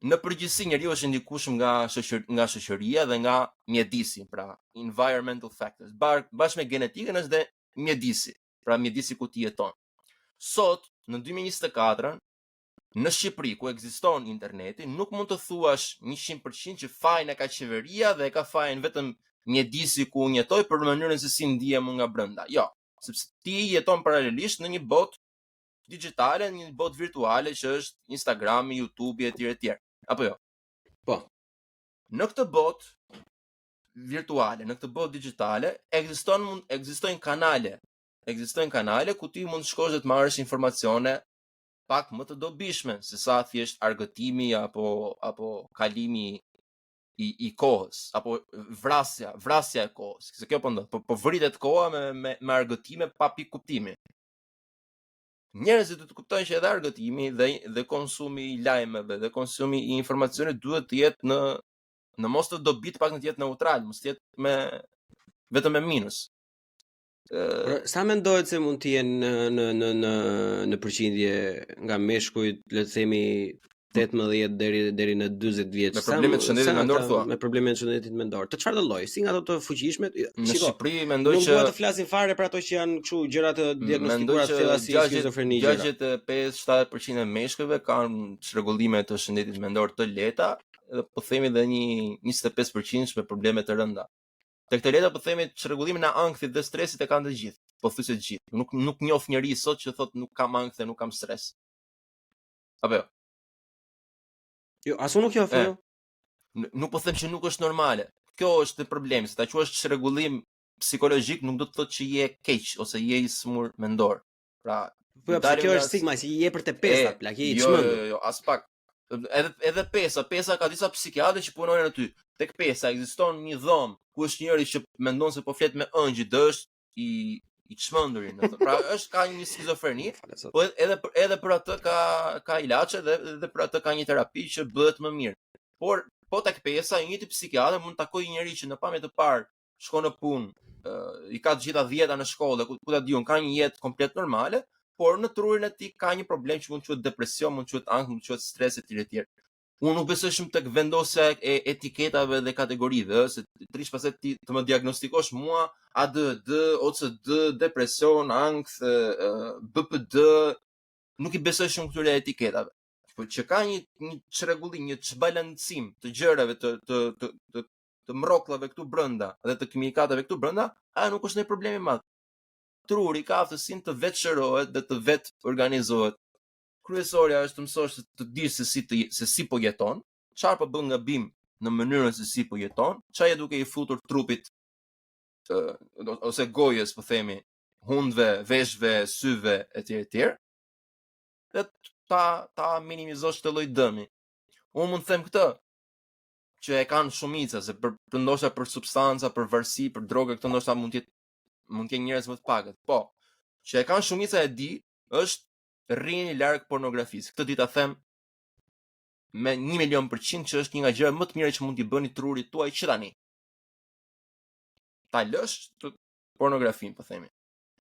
Në përgjithësi njeriu është ndikueshëm nga shoqëria dhe nga mjedisi, pra environmental factors. Bashkë me genetikën është dhe mjedisi, pra mjedisi ku ti jeton. Sot, në 2024, në Shqipëri ku ekziston interneti, nuk mund të thuash 100% që fajin e ka qeveria dhe e ka fajin vetëm mjedisi ku unë jetoj për mënyrën se si ndihem unë nga brenda. Jo, sepse ti jeton paralelisht në një botë digjitale, një botë virtuale që është Instagrami, YouTube etj. Apo jo? Po. Në këtë botë virtuale, në këtë botë digjitale ekzistojnë kanale. Ekzistojnë kanale ku ti mund të shkosh dhe të marrësh informacione pak më të dobishme se sa thjesht argëtimi apo kalimi i kohës, apo vrasja e kohës, se kjo po ndodh, po vritet koha me argëtime pa pikë kuptimi. Njerëzit duhet të kuptojnë që edhe argëtimi dhe konsumi i lajmeve dhe konsumi i informacionit duhet të jetë në mos të dobit, pak në të jetë neutral, mos të jetë vetëm me minus. Sa mendohet se mund të jenë në përqindje nga meshkujt, le të themi 18 deri në 40 vjeç. Me problemet të shëndetit mendor thua. Me problemet të shëndetit mendor. Të çfarë lloj? Si nga ato të fuqishme? Në Shqipëri mendoj që nuk duhet të flasim fare për ato që janë kështu gjëra të diagnostikuara thella si skizofreni. 65-70% e meshkujve kanë çrregullime të shëndetit mendor të lehta, dhe po themi edhe një 25% me probleme të rënda. Tek të lehta po themi çrregullimin e ankthit dhe stresit e kanë të gjithë. pothuajse të gjithë. Nuk njoh njeri sot që thotë nuk kam ankth, nuk kam stres. Apo jo? Jo, asu nuk joh, jo. Nuk po them që nuk është normale. Kjo është problemi, se ta quash çrregullim psikologjik nuk do të thotë që je keq ose je i smur mendor. Pra, po kjo është stigma që je për te pesa, plak, je i çmendur. Jo, as pak. Edhe pesa ka disa psikiatrë që punojnë aty. Tek pesa ekziston një dhomë ku është njëri që mendon se po flet me ëngjë, është i çmendurin, pra është ka një skizofreni, po edhe për atë ka ilaçe dhe për atë ka një terapi që bëhet më mirë. Por po tek pesa një psikiatër mund të takojë një njerëz që në pamje të parë shkon në punë, i ka të gjitha 10-ta në shkollë, ku ta diun ka një jetë komplet normale, por në trurin e tij ka një problem që mund të quhet depresion, mund të quhet ankth, mund të quhet stres etj. Unë nuk besoj shumë tek vendosja e etiketave dhe kategorive, se trish pastaj ti të më diagnostikosh mua ADHD, OCD, depresion, ankth, BPD, nuk i besoj shumë këtyre etiketave. Po që ka një çrregullim, një çbalancim të gjërave të mrokllave këtu brenda dhe të kimikatave këtu brenda, nuk është një problem i madh. Truri ka aftësinë të vetë shërohet dhe të vetë organizohet. Kryesorja është të mësosh të dish se si po jeton, çfarë po bën gabim në mënyrën se si po jeton, çfarë duke i futur trupit ose gojës, po themi, hundve, veshve, syve etj. Dhe ta minimizosh këtë lloj dëmi. Unë mund të them këtë që e kanë shumica, se për ndoshta për substanca, për varësi, për drogë, këto ndoshta mund të jenë njerëz më të pakët. Po, që e kanë shumica e di, është rrini larg pornografisë. Këtë ditë ta them me 1.000.000% që është një nga gjërat më të mira që mund t'i bëni trurit tuaj që tani. Ta lësh pornografinë, po themi.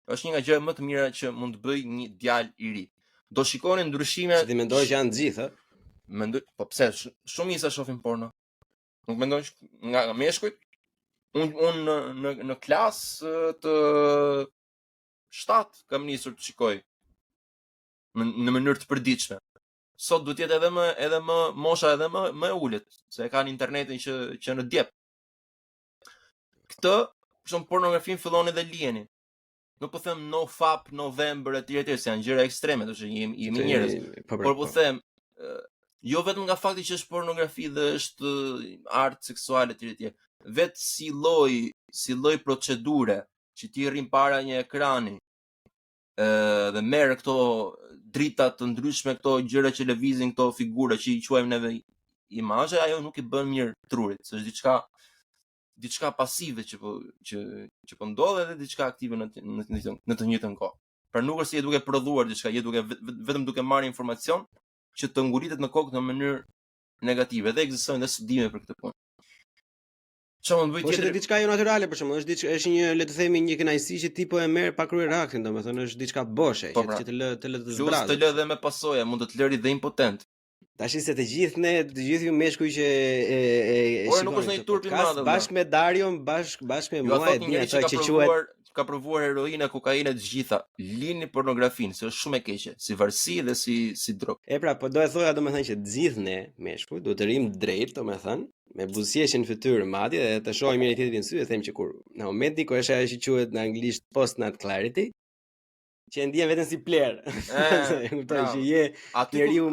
Është një nga gjërat më të mira që mund të bëj një djalë i ri. Do shikoni ndryshime. Ti mendoj që janë të gjithë, ë? Mendoj, po pse shumica shohin porno. Nuk mendoj nga meshkujt. Unë në klasë të 7 kam nisur të shikoj në mënyrë të përditshme. Sot duhet jetë edhe më mosha edhe më e ulët, se e kanë internetin që në djep. Këtë, për pornografin filloni dhe lijeni. Nuk po them no fap, November etj, se janë gjëra ekstreme, do të thotë jemi njerëz. Por po them, jo vetëm nga fakti që është pornografi dhe është art seksuale etj. Vetë si lloj procedure që ti rrin para një ekrani dhe merr këto drita të ndryshme, këto gjëra që lëvizin, këto figura që i quajmë neve imazhe, ajo nuk i bën mirë trurit, se është diçka pasive që po ndodh edhe diçka aktive në të njëjtën kohë. Pra nuk është se je duke prodhuar diçka, je duke vetëm duke marrë informacion që të nguritet në kokë në mënyrë negative, dhe ekzistojnë dhe studime për këtë punë. Po është diçka jo natyrale, për shembull, është një, le të themi, një kënaqësi që ti po e merr pa kryer aktin, domethënë është diçka boshe, që të lë të zbrazë. Të lë dhe me pasojë, mund të lëri dhe impotent. Tash se të gjithë ju meshkuj që por nuk është një turp i madh. Bashkë me Darion, bashkë me mua e di ato që quhet ka provuar heroinë, kokainë të gjitha. Lini pornografinë, se është shumë e keqe, si varësi dhe si drogë. Pra, po do e thoja domethënë që të gjithë ne meshkuj duhet të rrim drejt, domethënë, me buzëqeshjen në fytyrë madje dhe të shohim njëri tjetrin në sy dhe them që kur në momentin ku është ajo që quhet në anglisht post-nut clarity, që ndjen veten si pler. Kupton që je njeriu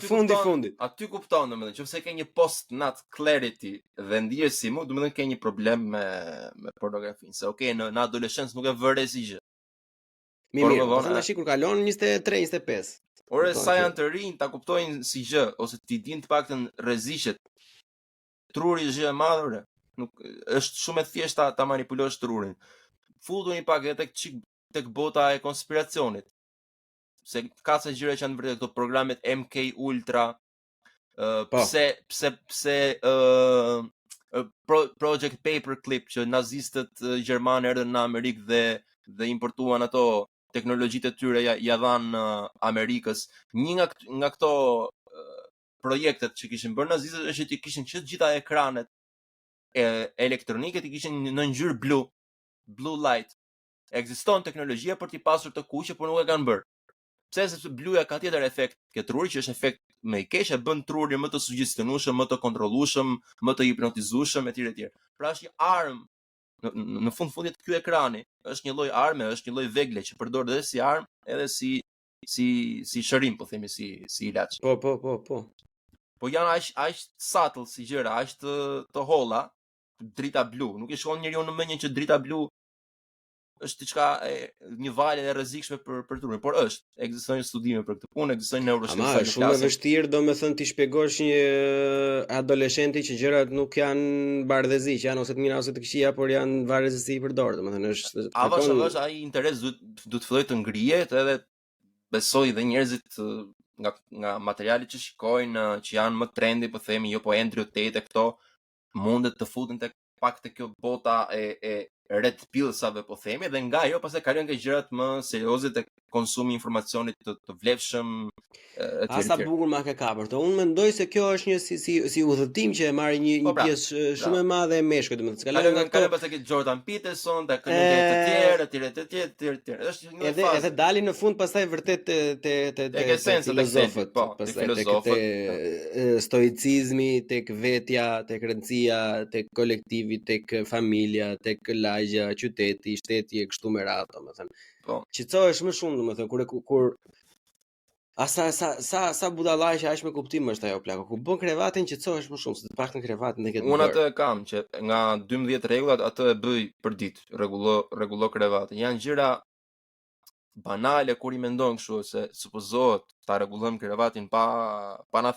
fundit. Aty kupton domethënë, nëse ke një post-nut clarity dhe ndihesh si mu, domethënë ke një problem me pornografinë. Se okay, në adoleshencë nuk e vëre si gjë. Mirë, po tash kur kalon 23-25. Ore sa janë të rinj ta kuptojnë si gjë ose ti din të paktën rreziqet. Truri është gjë e madhe, nuk është shumë e thjeshta ta manipulosh trurin. Futuni pak edhe tek bota e konspiracionit. Se ka sa gjëra që janë vërtet këto programet MK Ultra, pse Project Paperclip që nazistët gjermanë erdhën në Amerikë dhe importuan ato teknologjitë e tyre ja dhanë Amerikës. Një nga këto projektet që kishin bërë nazistët është që kishin që të gjitha ekranet elektronike të kishin në ngjyrë blue light. Ekziston teknologjia për t'i pasur të kuqe, por nuk e kanë bërë. Pse? Sepse bluja ka tjetër efekt ke truri, që është efekt më i keq, e bën trurin më të sugjestionueshëm, më të kontrollueshëm, më të hipnotizueshëm etj. Pra është një armë në fundit ky ekrani është një lloj arme, është një lloj vegle që përdor edhe si armë, edhe si shërim, po themi, si ilaç. Po. Po janë aq subtle si gjëra, aq të holla, drita blu. Nuk i shkon njeriu në mendjen që drita blu është diçka një valë e rrezikshme për trupin, por ekzistojnë studime për këtë punë, ekzistojnë neuroshkencë. Ama është shumë e vështirë, domethënë ti shpjegosh një adoleshenti që gjërat nuk janë bardhëzi, që janë ose të mira ose të këqija, por janë varësi si i përdor, domethënë është avash ai interes duhet filloj të ngrihet, edhe besoj dhe njerëzit nga materialet që shikojnë, që janë më trendi, po themi, jo po Andrew Tate këto, mundet të futen tek pak te kjo bota e red pillsave, po themi, dhe nga ajo pastaj kalojnë ke gjërat më serioze tek konsumi informacionit të vlefshëm etj. Asa bukur ma ke kapur. Unë mendoj se kjo është një si udhëtim që e marrë një pjesë shumë e madhe e meshkujt, domethënë kalojnë nga këto pastaj ke Jordan Peterson, tek këngëtarë të tjerë. Është një fazë. Edhe dalin në fund pastaj vërtet te filozofët, pastaj tek stoicizmi, tek vetja, tek rëndësia, tek kolektivi, tek familja, tek lagja, qyteti, shteti e kështu me radhë, domethënë. Po. Qetësohesh më shumë, domethënë, kur sa budallaj që aq me kuptim është ajo plako. Ku bën krevatin qetësohesh më shumë, se të paktën krevatin e ke. Unë atë kam që nga 12 rregullat atë e bëj për ditë, rregullo krevatin. Janë gjëra banale kur i mendon kështu, se supozohet ta rregullojmë krevatin pa na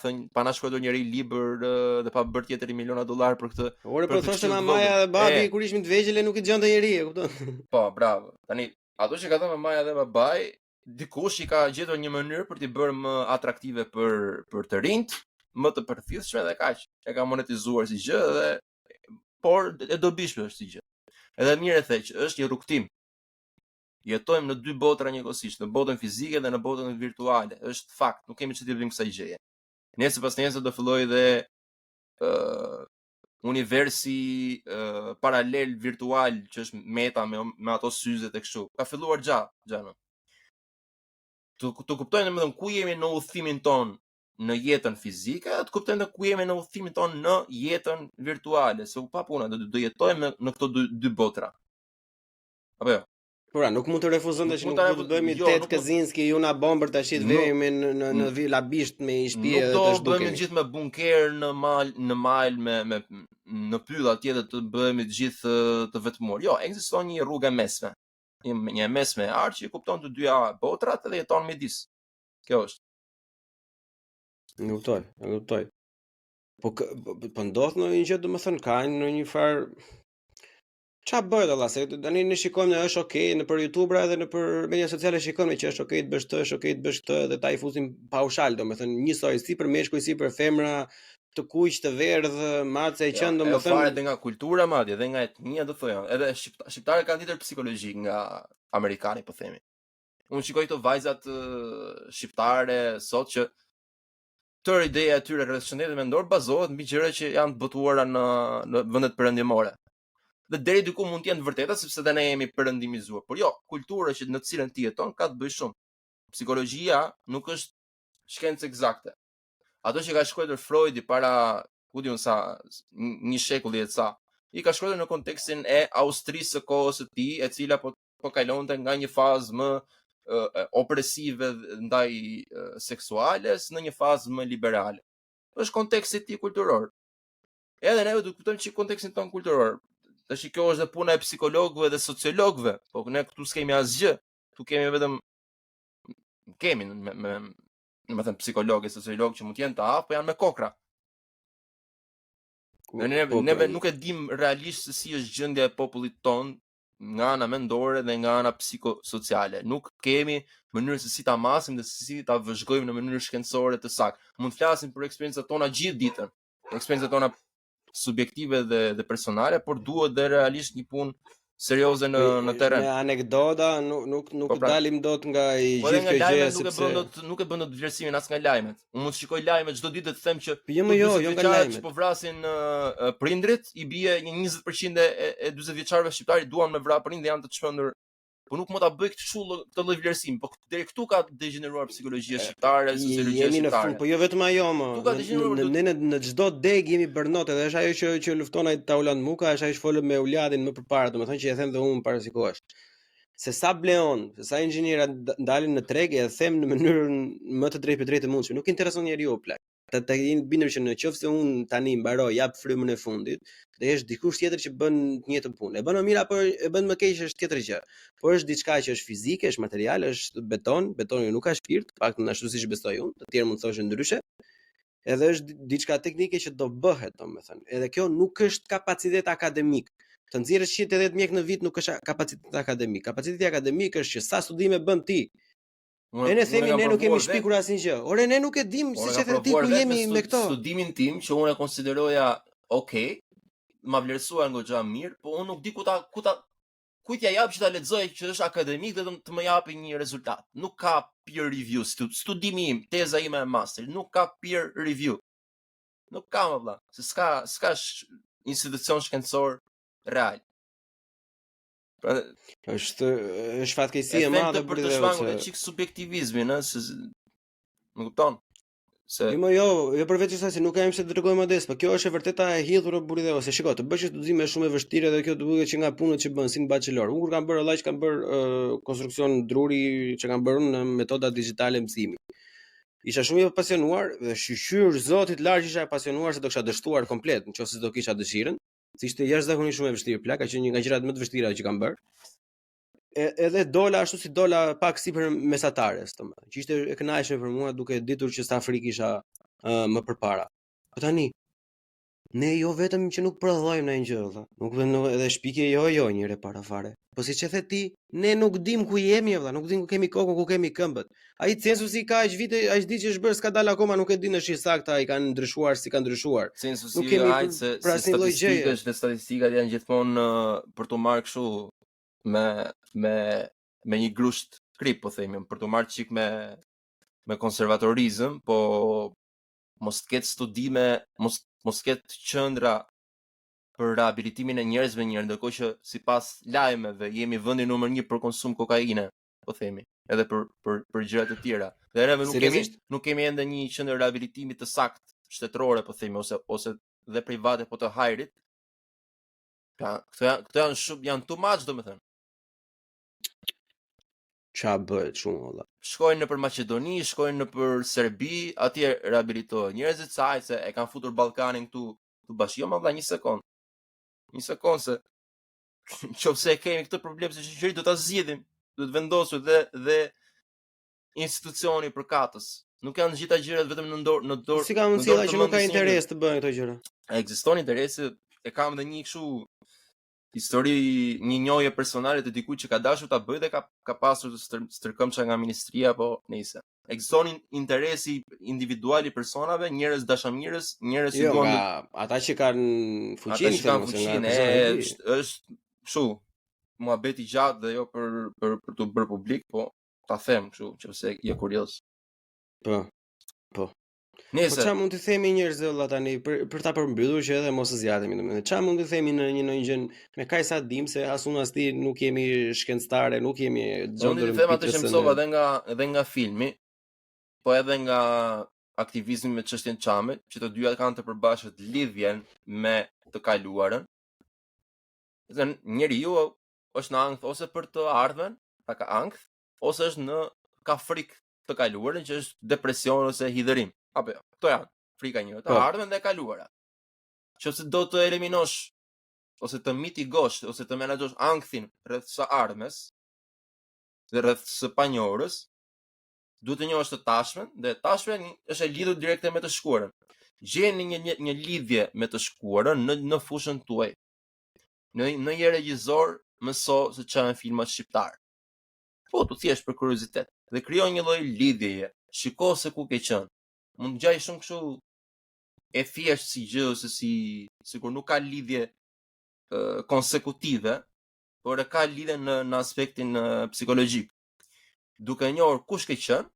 shkruar njëri libër dhe pa bërë tjetër miliona dollar për këtë. Ore po thoshte mamaja dhe babi kur ishim të vegjël nuk i dëgjonte njëri, e kupton? Po, bravo. Tani ato që ka thënë mamaja dhe babai, dikush i ka gjetur një mënyrë për t'i bërë më atraktive për të rinjt, më të përfillshme dhe kaq. E ka monetizuar si gjë dhe por e dobishme është si gjë. Edhe mirë e the që është një rrugtim. Jetojmë në dy botra njëkohësisht, në botën fizike dhe në botën virtuale. Është fakt, nuk kemi ç'të bëjmë kësaj gjëje. Nesër do fillojë dhe universi paralel virtual që është meta me ato syzet e kështu. Ka filluar gjatë. Të kuptojmë domethënë ku jemi në udhëtimin ton në jetën fizike, të kuptojmë ku jemi në udhëtimin ton në jetën virtuale, se u pa puna, do jetojmë në këto dy botra. Apo jo? Pra, nuk mund të refuzojmë tash, nuk mund të bëhemi Ted Kaczynski, Juna Bomber tash të vemi në Villa Bisht me i shtëpi të zhdukemi. Nuk do bëhemi gjithë me bunker në mal me në pyll atje dhe të bëhemi të gjithë të vetmuar. Jo, ekziston një rrugë e mesme. Një mesme e artë që i kupton të dyja botrat dhe jeton midis. Kjo është. Në kuptoj. Po ndodh në një gjë, domethënë ka në një farë. Qa bëhet Allah, se tani ne shikojmë në është okay, në për YouTube edhe në për media sociale shikojmë që është okay të bësh të, është okay të bësh këtë dhe ta i fusim paushal, domethënë njësoj si për meshkuj, si për femra, të kuq, të verdh, mace e qen, domethënë. Fare edhe nga kultura madje, edhe nga etnia do thonë, edhe shqiptarët kanë tjetër psikologjik nga amerikani, po themi. Unë shikoj këto vajzat shqiptare sot që tërë ideja e tyre rreth shëndetit mendor bazohet mbi gjëra që janë botuara në vendet perëndimore. Dhe deri diku mund të jenë të vërteta sepse dhe ne jemi perëndimizuar. Por jo, kultura që në të cilën ti jeton ka të bëjë shumë. Psikologjia nuk është shkencë eksakte. Ato që ka shkruar Freudi para, ku diun sa, një shekulli e ca, i ka shkruar në kontekstin e Austrisë së kohës së tij, e cila po kalonte nga një fazë më opresive ndaj seksuales në një fazë më liberale. Është konteksti i tij kulturor. Edhe ne duhet të kuptojmë ç'i kontekstin ton kulturor. Tash kjo është dhe puna e psikologëve dhe sociologëve, po ne këtu s'kemi asgjë. Këtu kemi vetëm me thënë psikologë, sociologë që mund të jenë të aftë, po janë me kokra. Ne nuk e dim realisht se si është gjendja e popullit ton nga ana mendore dhe nga ana psikosociale. Nuk kemi mënyrë se si ta masim dhe si ta vëzhgojmë në mënyrë shkencore të saktë. Mund të flasim për eksperiencat tona gjithë ditën, eksperiencat tona subjektive dhe personale, por duhet dhe realisht një punë serioze në terren. Me anekdota nuk dalim dot nga i gjithë kjo gjë sepse nuk e bën dot vlerësimin as nga lajmet. Unë mund të shikoj lajmet çdo ditë të them që jo nga lajmet. Po vrasin prindrit, i bie një 20% e 40 vjeçarëve shqiptarë duan me vrap prindë, janë të çmendur po nuk mund ta bëj këtë lloj vlerësimi, po deri këtu ka degeneruar psikologjia shqiptare, sociologjia jemi në shqiptare. fund, po jo vetëm ajo më. Tu ka degeneruar, Në çdo deg jemi bërnot, edhe është ajo që lufton ai Taulant Muka, është ajo që folëm me Uliadin më përpara, domethënë që e them dhe unë para sikohesh. Se sa bleon, se sa inxhiniera dalin në treg e them në mënyrën më të drejtë mundshme. Nuk intereson njeriu plak. Ta jeni bindur që në qoftë se unë tani mbaroj, jap frymën e fundit, dhe është dikush tjetër që bën të njëjtën punë. E bën më mirë apo e bën më keq është tjetër gjë. Por është diçka që është fizike, është material, është beton, betoni nuk ka shpirt, paktën ashtu siç besoj unë, të tjerë mund të thoshin ndryshe. Edhe është diçka teknike që do bëhet, domethënë. Edhe kjo nuk është kapacitet akademik. Të nxjerrësh 180 mjek në vit nuk është kapacitet akademik. Kapaciteti akademik është që sa studime bën ti. Ne themi ne nuk kemi shpikur asnjë gjë. Ore ne nuk e dim siç e the ti ku jemi me këto. Studimin tim që unë e konsideroja okay, ma vlerësuar goxha mirë, po unë nuk di kujt ja jap që ta lexoj që është akademik dhe të më japi një rezultat. Nuk ka peer review, studimi im, teza ime e master, nuk ka peer review. Nuk ka më vëlla, se s'ka institucion shkencor real. Pra, është fatkeqësi e madhe për të shmangur dhe çik subjektivizmin, se më kupton? Se jo përveç asaj se nuk kemi se të tregoj modest, po kjo është e vërteta e hidhur burrë dhe ose shiko, të bësh studime shumë e vështirë dhe kjo duket që nga punët që bën si në bachelor. Unë kur kam bërë Allah që kam bërë konstruksion druri që kam bërë në metoda digjitale mësimi. Isha shumë i pasionuar dhe shqyr zotit larg isha e pasionuar se do kisha dështuar komplet, nëse do kisha dëshirën. Si ishte jashtëzakonisht shumë e vështirë plak, që një nga gjërat më të vështira që kam bërë. Edhe dola ashtu si dola pak sipër mesatares, domethënë, që ishte e kënaqshme për mua duke ditur që sa frikë isha më përpara. Po tani ne jo vetëm që nuk prodhojmë në një gjë, valla. Nuk edhe shpikje jo njëre para fare. Po siç e the ti, ne nuk dim ku jemi, valla, nuk dim ku kemi kokën, ku kemi këmbët. Ai censusi ka aq vite, aq ditë që është bërë s'ka dalë akoma, nuk e di në shi sakta i kanë ndryshuar si kanë ndryshuar. Censusi se statistikat janë gjithmonë për të marrë kështu me një grusht krip, po themi, për të marrë çik me konservatorizëm, po mos ketë studime, mos ketë qendra për rehabilitimin e njerëzve ndërkohë që sipas lajmeve jemi vendi numër 1 për konsum kokaine, po themi, edhe për gjëra të tjera. Dhe neve nuk kemi ende një qendër rehabilitimi të saktë shtetërore, po themi, ose dhe private, po të hajrit. Këto janë too much, domethënë. Qa bëhet shumë valla. Shkojnë në për Maqedoni, shkojnë në për Serbi, atje rehabilitohen njerëzit se e kanë futur Ballkanin këtu bashkë. Jo më dha një sekond se nëse kemi këtë problem se shoqëri do ta zgjidhim, do të vendosur dhe institucioni përkatës. Nuk janë gjitha gjërat vetëm në dorë. Si ka mundësi që nuk ka interes të bëjnë këto gjëra? Ekziston interesi, e kam edhe një kështu histori, një njohje personale të dikujt që ka dashur ta bëjë dhe ka pasur të stërkëmsha nga ministria, po nejse. Ekziston interesi individual i personave, njerëz dashamirës, njerëz që duan ata që kanë fuqinë, është kështu muhabeti gjatë dhe jo për të bërë publik, po ta them kështu, nëse je kurioz. Po. Nëse po çfarë mund të themi njerëzve valla tani për ta përmbyllur që edhe mos zgjatemi domethënë. Çfarë mund të themi në një gjë me kaq sa dim se as unë as ti nuk jemi shkencëtare, nuk jemi gjondur. Unë them atë që mësova edhe nga filmi, po edhe nga aktivizmi me çështjen Çame, që të dyja kanë të përbashkët lidhjen me të kaluarën. Njeriu është në ankth ose për të ardhmen, pa ka ankth, ose është ka frikë të kaluarën, që është depresion ose hidhërim. Apo jo, këto janë frika njëra, të ardhmen dhe e kaluara. Nëse do të eliminosh ose të mitigosh ose të menaxhosh ankthin rreth së ardhmes dhe rreth së panjohurës, duhet të njohësh të tashmen, dhe tashmen është e lidhur direkte me të shkuarën. Gjeni një lidhje me të shkuarën në fushën tuaj. Në një regjisor mëso se çfarë janë filmat shqiptar. Po, tu thjesht për kuriozitet. Dhe krijon një lloj lidhjeje. Shiko se ku ke qenë. Mund gjaj shumë kështu e thjesht si gjë ose sikur nuk ka lidhje konsekutive, por e ka lidhje në aspektin psikologjik. Duke njohur kush ke qenë,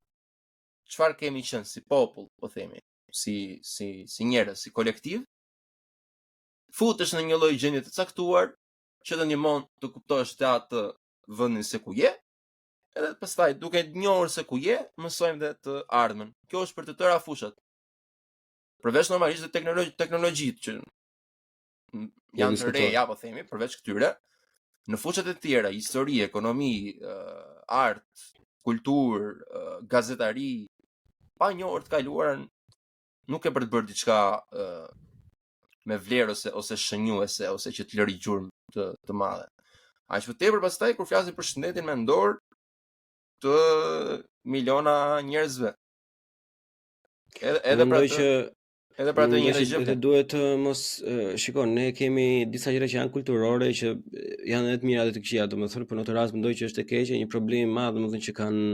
çfarë kemi qenë si popull, po themi, si njerëz, si kolektiv, futesh në një lloj gjendje të caktuar që të ndihmon të kuptosh te atë vendin se ku je, edhe pastaj duke njohur se ku je, mësojmë dhe të ardhmen. Kjo është për të tëra fushat. Përveç normalisht dhe teknologjitë që janë të reja, po themi, përveç këtyre, në fushat e tjera, histori, ekonomi, art, kulturë, gazetari, pa njohur të kaluarën, nuk e për të bërë diçka me vlerë ose shënjuese ose që të lëri gjurmë të madhe. Aq më tepër pastaj kur flasim për shëndetin mendor të miliona njerëzve. Edhe për atë një gjë. Duhet mos shikon, ne kemi disa gjëra që janë kulturore që janë edhe të mira dhe të këqija, domethënë për në të rast mendoj që është e keqe, një problem i madh domethënë që kanë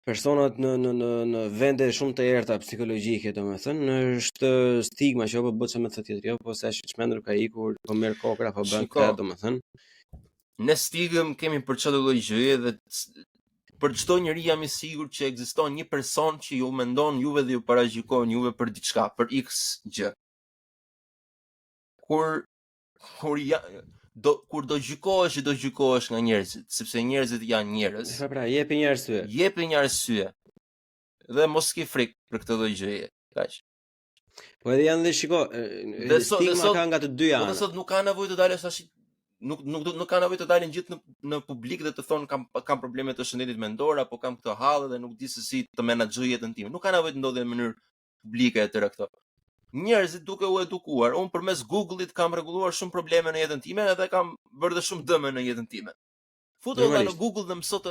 personat në vende shumë të errta psikologjike, domethënë është stigma që apo bëhet me të tjetër, jo po se është çmendur ka ikur, po merr kokra, po bën këtë, domethënë. Ne stigëm kemi për çdo lloj gjëje dhe për çdo njeri jam i sigurt që ekziston një person që ju mendon juve dhe ju paragjykon juve për diçka, për X gjë. Kur do gjykohesh nga njerëzit, sepse njerëzit janë njerëz. Pra, jepi një arsye. Jepi një arsye. Dhe mos ke frikë për këtë lloj gjëje. Kaq. Po edhe janë dhe shiko, stigma ka nga të dy anët. Po sot nuk ka nevojë të dalësh tash nuk ka nevojë të dalin gjithë në publik dhe të thonë kam probleme të shëndetit mendor apo kam këtë hallë dhe nuk di se si të menaxhoj jetën time. Nuk ka nevojë të ndodhi në mënyrë publike etj këto. Njerëzit duke u edukuar, unë përmes Google-it kam rregulluar shumë probleme në jetën time edhe kam bërë dhe shumë dëme në jetën time. Futu nga në Google dhe mëso të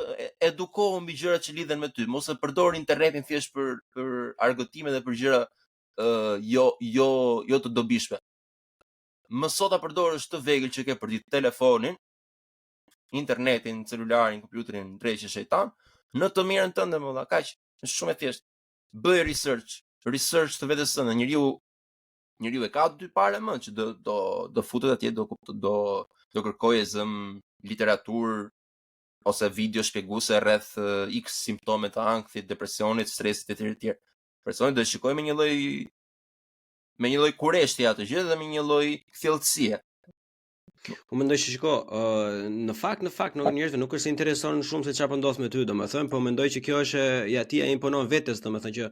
edukohu mbi gjërat që lidhen me ty, mos e përdor internetin thjesht për argëtime dhe për gjëra jo të dobishme. Mëso ta përdorësh të vegël që ke për ditë telefonin, internetin, celularin, kompjuterin, drejtë shejtan, në të mirën tënde më dha, kaq, është shumë e thjeshtë. Bëj research të vetes tënde. Njeriu e ka dy pare më që do futet atje, do kërkojë zëm literaturë ose video shpjeguese rreth X simptome të ankthit, depresionit, stresit etj. Personi do e shikojë me një lloj kureshtje atë gjë dhe me një lloj thellësie. Unë mendoj që shiko, në fakt në njerëzve nuk është se intereson shumë se çfarë po ndodh me ty, domethënë, po mendoj që kjo është ja ti imponon vetes, domethënë që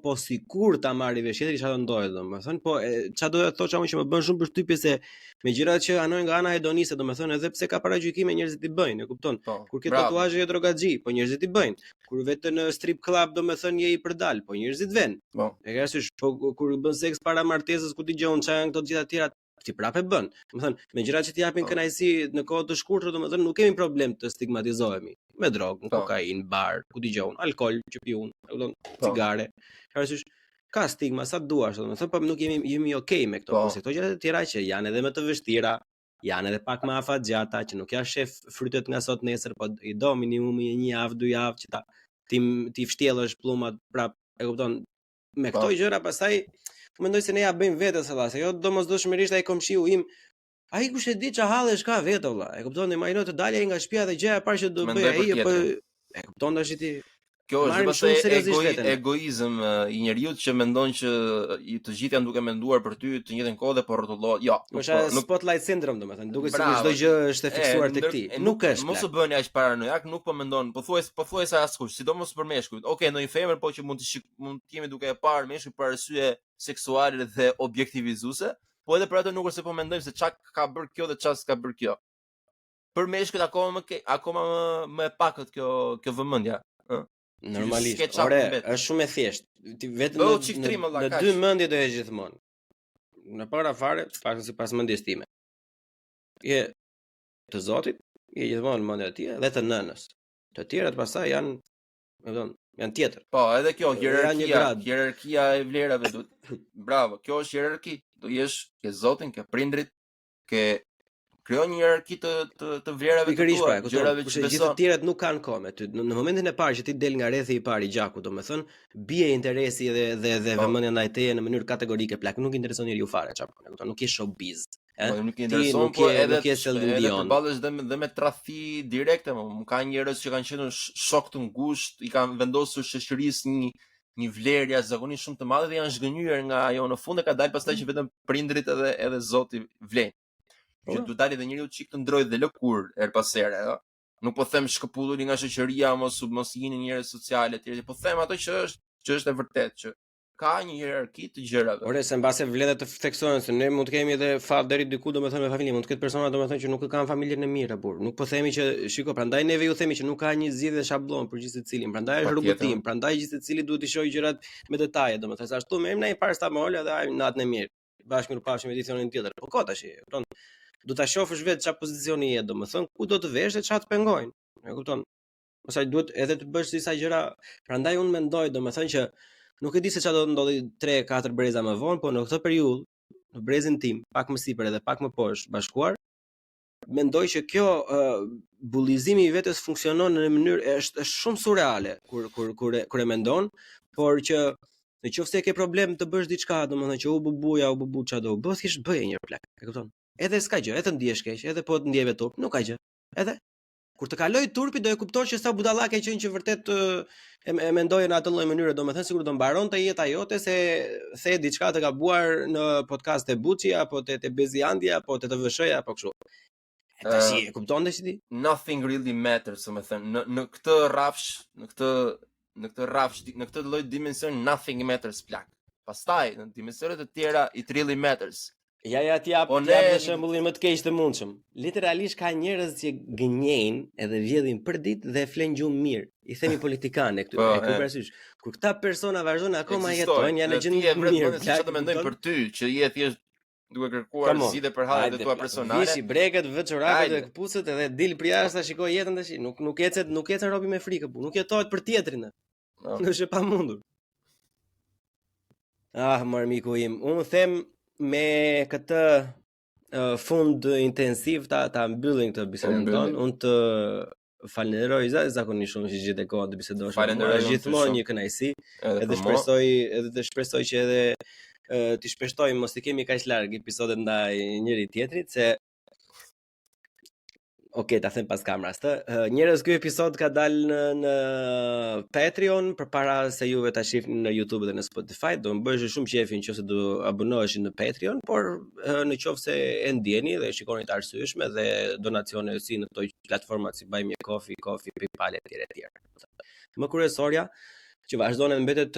po sikur ta marrë vesh tjetri çfarë ndodhet, domethënë, po çfarë do të thoshë që më bën shumë përshtypje se me gjërat që anojnë nga ana hedoniste, domethënë, edhe pse ka paragjykime njerëzit i bëjnë, e kupton? Kur ke tatuazhe je drogaxhi, po njerëzit i bëjnë. Kur vetë në strip club, domethënë je i përdal, po njerëzit vën. E ke parasysh, po kur bën seks para martesës, ku ti gjon çan këto të gjitha të tjera ti prapë bën. Domethënë, me gjërat që ti japin kënaqësi në kohë të shkurtër, domethënë nuk kemi problem të stigmatizohemi me drogë, kokainë, bar, ku dëgjon, alkool që piun, cigare. Parasysh, ka stigma sa duash, domethënë, po nuk jemi okay me këto, ose këto gjëra të tjera që janë edhe më të vështira, janë edhe pak më afatgjata, që nuk ja shef frytet nga sot nesër, po i do minimumi një javë, 2 javë që ti vshtjellësh pllumat prap, e kupton? Me këto gjëra pastaj mendoj se ne ja bëjmë vetes valla, se jo domosdoshmërisht ai komshiu im, ai kush e di ç'a hallesh ka vetë valla. E kupton, imagjino të dalja nga shtëpia dhe gjëja e parë që do bëj ai, po e kupton tash ti. Kjo është pastaj egoizëm i njeriu që mendon që të gjithë janë duke menduar për ty të njëjtën kohë dhe po rrotullohet. Jo, nuk spotlight syndrome domethënë, duket se çdo gjë është e fiksuar tek ti. Nuk është. Mos u bëni aq paranojak, nuk po mendon, pothuajse askush, sidomos për meshkujt. Okej, ndonjë femër po që mund të jemi duke e parë meshkuj për arsye seksuale dhe objektivizuese, po edhe për atë nuk është se po mendojmë se çka ka bërë kjo dhe çka s'ka bërë kjo. Për meshkujt akoma më e pakët kjo vëmendja, ë. Normalisht, është shumë e thjeshtë. Ti vetëm në dy mendje do jesh gjithmonë. Në para fare, paktën sipas mendjes time. Je të Zotit, je gjithmonë mendja e tij dhe të nënës. Të tjerat pastaj janë tjetër. Po, edhe kjo hierarkia e vlerave duhet. Bravo, kjo është hierarki. Do jesh ke Zotin, ke prindrit, ke krijon një hierarki të vlerave të tua, gjërave që beson. Gjithë të tjerat nuk kanë kohë me ty. Në momentin e parë që ti del nga rrethi i parë i gjakut, domethënë, bie interesi dhe vëmendja ndaj teje në mënyrë kategorike plak. Nuk intereson njeriu fare çfarë, e kupton? Nuk je showbiz. Nuk intereson, po edhe të ballesh dhe me tradhti direkte, më ka njerëz që kanë qenë shok të ngushtë, i kanë vendosur shoqërisë një vlerë jashtëzakonisht shumë të madhe dhe janë zhgënjur nga ajo në fund e ka dalë pastaj që vetëm prindrit edhe Zoti vlen. që du dali dhe njeriu çik të ndrojë dhe lëkur her pas here, ëh. Nuk po them shkëpulluri nga shoqëria, mos jeni njerëz sociale etj, po them ato që është e vërtetë që ka një hierarki të gjërave. Ore, se mbase vledet të theksohen se ne mund të kemi edhe fat deri diku, domethënë me familje, mund të ketë persona domethënë që nuk e kanë familjen e mirë, por nuk po themi që shiko, prandaj neve ju themi që nuk ka një zgjidhje shabllon për gjithë secilin. Prandaj është rrugëtim, prandaj gjithë secili duhet të shohë gjërat me detaje, domethënë sa ashtu merrem në një paracetamol edhe ai natën e mirë. Bashkë mirupafshim edicionin tjetër. Po ka tash, kupton? Do ta shohësh vetë çfarë pozicioni je, domethënë ku do të vesh dhe çfarë të pengojnë. E kupton? Pastaj duhet edhe të bësh disa gjëra. Prandaj unë mendoj domethënë që nuk e di se çfarë do ndodhi 3-4 breza më vonë, po në këtë periudhë, në brezin tim, pak më sipër edhe pak më poshtë bashkuar, mendoj që kjo bullizimi i vetes funksionon në mënyrë është shumë surreale kur e mendon, por që në qoftë se ke problem të bësh diçka, domethënë që u bubu çado, bëj thjesht bëje një plak, e kupton? Edhe s'ka gjë, edhe të ndihesh keq, edhe po të ndjeve turp, nuk ka gjë. Edhe kur të kaloj turpi do e kuptosh që sa budallak e qenë që vërtet e mendojë në atë lloj mënyre, domethënë sikur do mbaronte jeta jote se the diçka të gabuar në podcast e Buçi apo te Beziandia apo te TVSH-ja apo kështu. Tash e kupton tash ti? Nothing really matters, domethënë në këtë rrafsh, në këtë lloj dimension nothing matters plak. Pastaj në dimensionet e tjera it really matters. Ja ti jap në shembullin më të keq të mundshëm. Literalisht ka njerëz që gënjejnë edhe vjedhin për ditë dhe flen gjumë mirë. I themi politikanë këtu. E ke parasysh? Kur këta persona vazhdojnë akoma jetojnë, janë në gjendje të mirë. Çfarë të mendojnë për ty, që je thjesht duke kërkuar zgjidhje për hallet e tua personale. Vishi breket, vë çorapat dhe kputucet edhe dil për jashtë shikoj jetën tash. Nuk ecet robi me frikë, nuk jetohet për tjetrin. Është e pamundur. Marmiku im, unë them me këtë fund intensiv ta mbyllim këtë bisedën tonë. Unë të falenderoj zakonisht shumë që gjetë kohë të bisedosh. Është gjithmonë një kënaqësi. Edhe të shpresoj që edhe të shpeshtojmë mos i kemi kaq larg episodet ndaj njëri tjetrit se Okej, ta them pas kamerës të. Njerëz, ky episod ka dalë në Patreon përpara se juve ta shihni në YouTube dhe në Spotify. Do më bësh shumë qefi nëse do abonohesh në Patreon, por në qoftë se e ndjeni dhe shikoni të arsyeshme dhe donacione si në këto platformat si Buy Me Coffee, PayPal etj. Më kryesorja që vazhdon të mbetet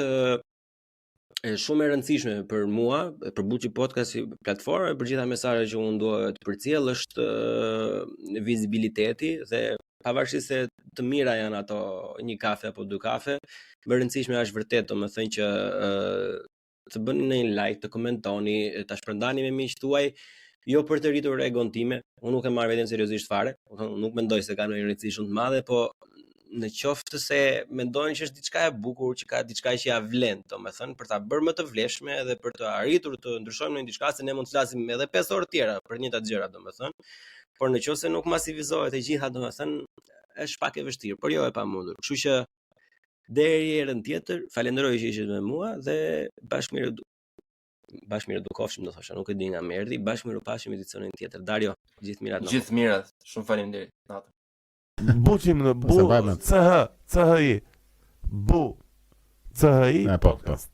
shumë e rëndësishme për mua, për Buçi Podcast si platformë, për gjitha mesazhet që unë dua të përcjell është vizibiliteti dhe pavarësisht se të mira janë ato një kafe apo dy kafe, më rëndësishme është vërtet domethënë që të bëni një like, të komentoni, ta shpërndani me miqtë tuaj, jo për të rritur egon time. Unë nuk e marr veten seriozisht fare, nuk mendoj se ka ndonjë rëndësi shumë të madhe, po në qoftë se mendojnë që është diçka e bukur, që ka diçka që ja vlen, domethënë për ta bërë më të vlefshme edhe për të arritur të ndryshojmë në diçka, se ne mund të flasim edhe 5 orë tjera për njëta gjëra, domethënë, por në qoftë se nuk masivizohet e gjitha, domethënë, është pak e vështirë, por jo e pamundur. Kështu që deri herën tjetër, falenderoj që ishit me mua dhe bashkë do kofshim, do thosha, nuk e di nga më erdhi, bashkë miru pashim edicionin tjetër. Dario, gjithë mirat. Gjithë mirat. Shumë faleminderit. Natën. Buçi më bu, CHI, bu, CHI, podcast.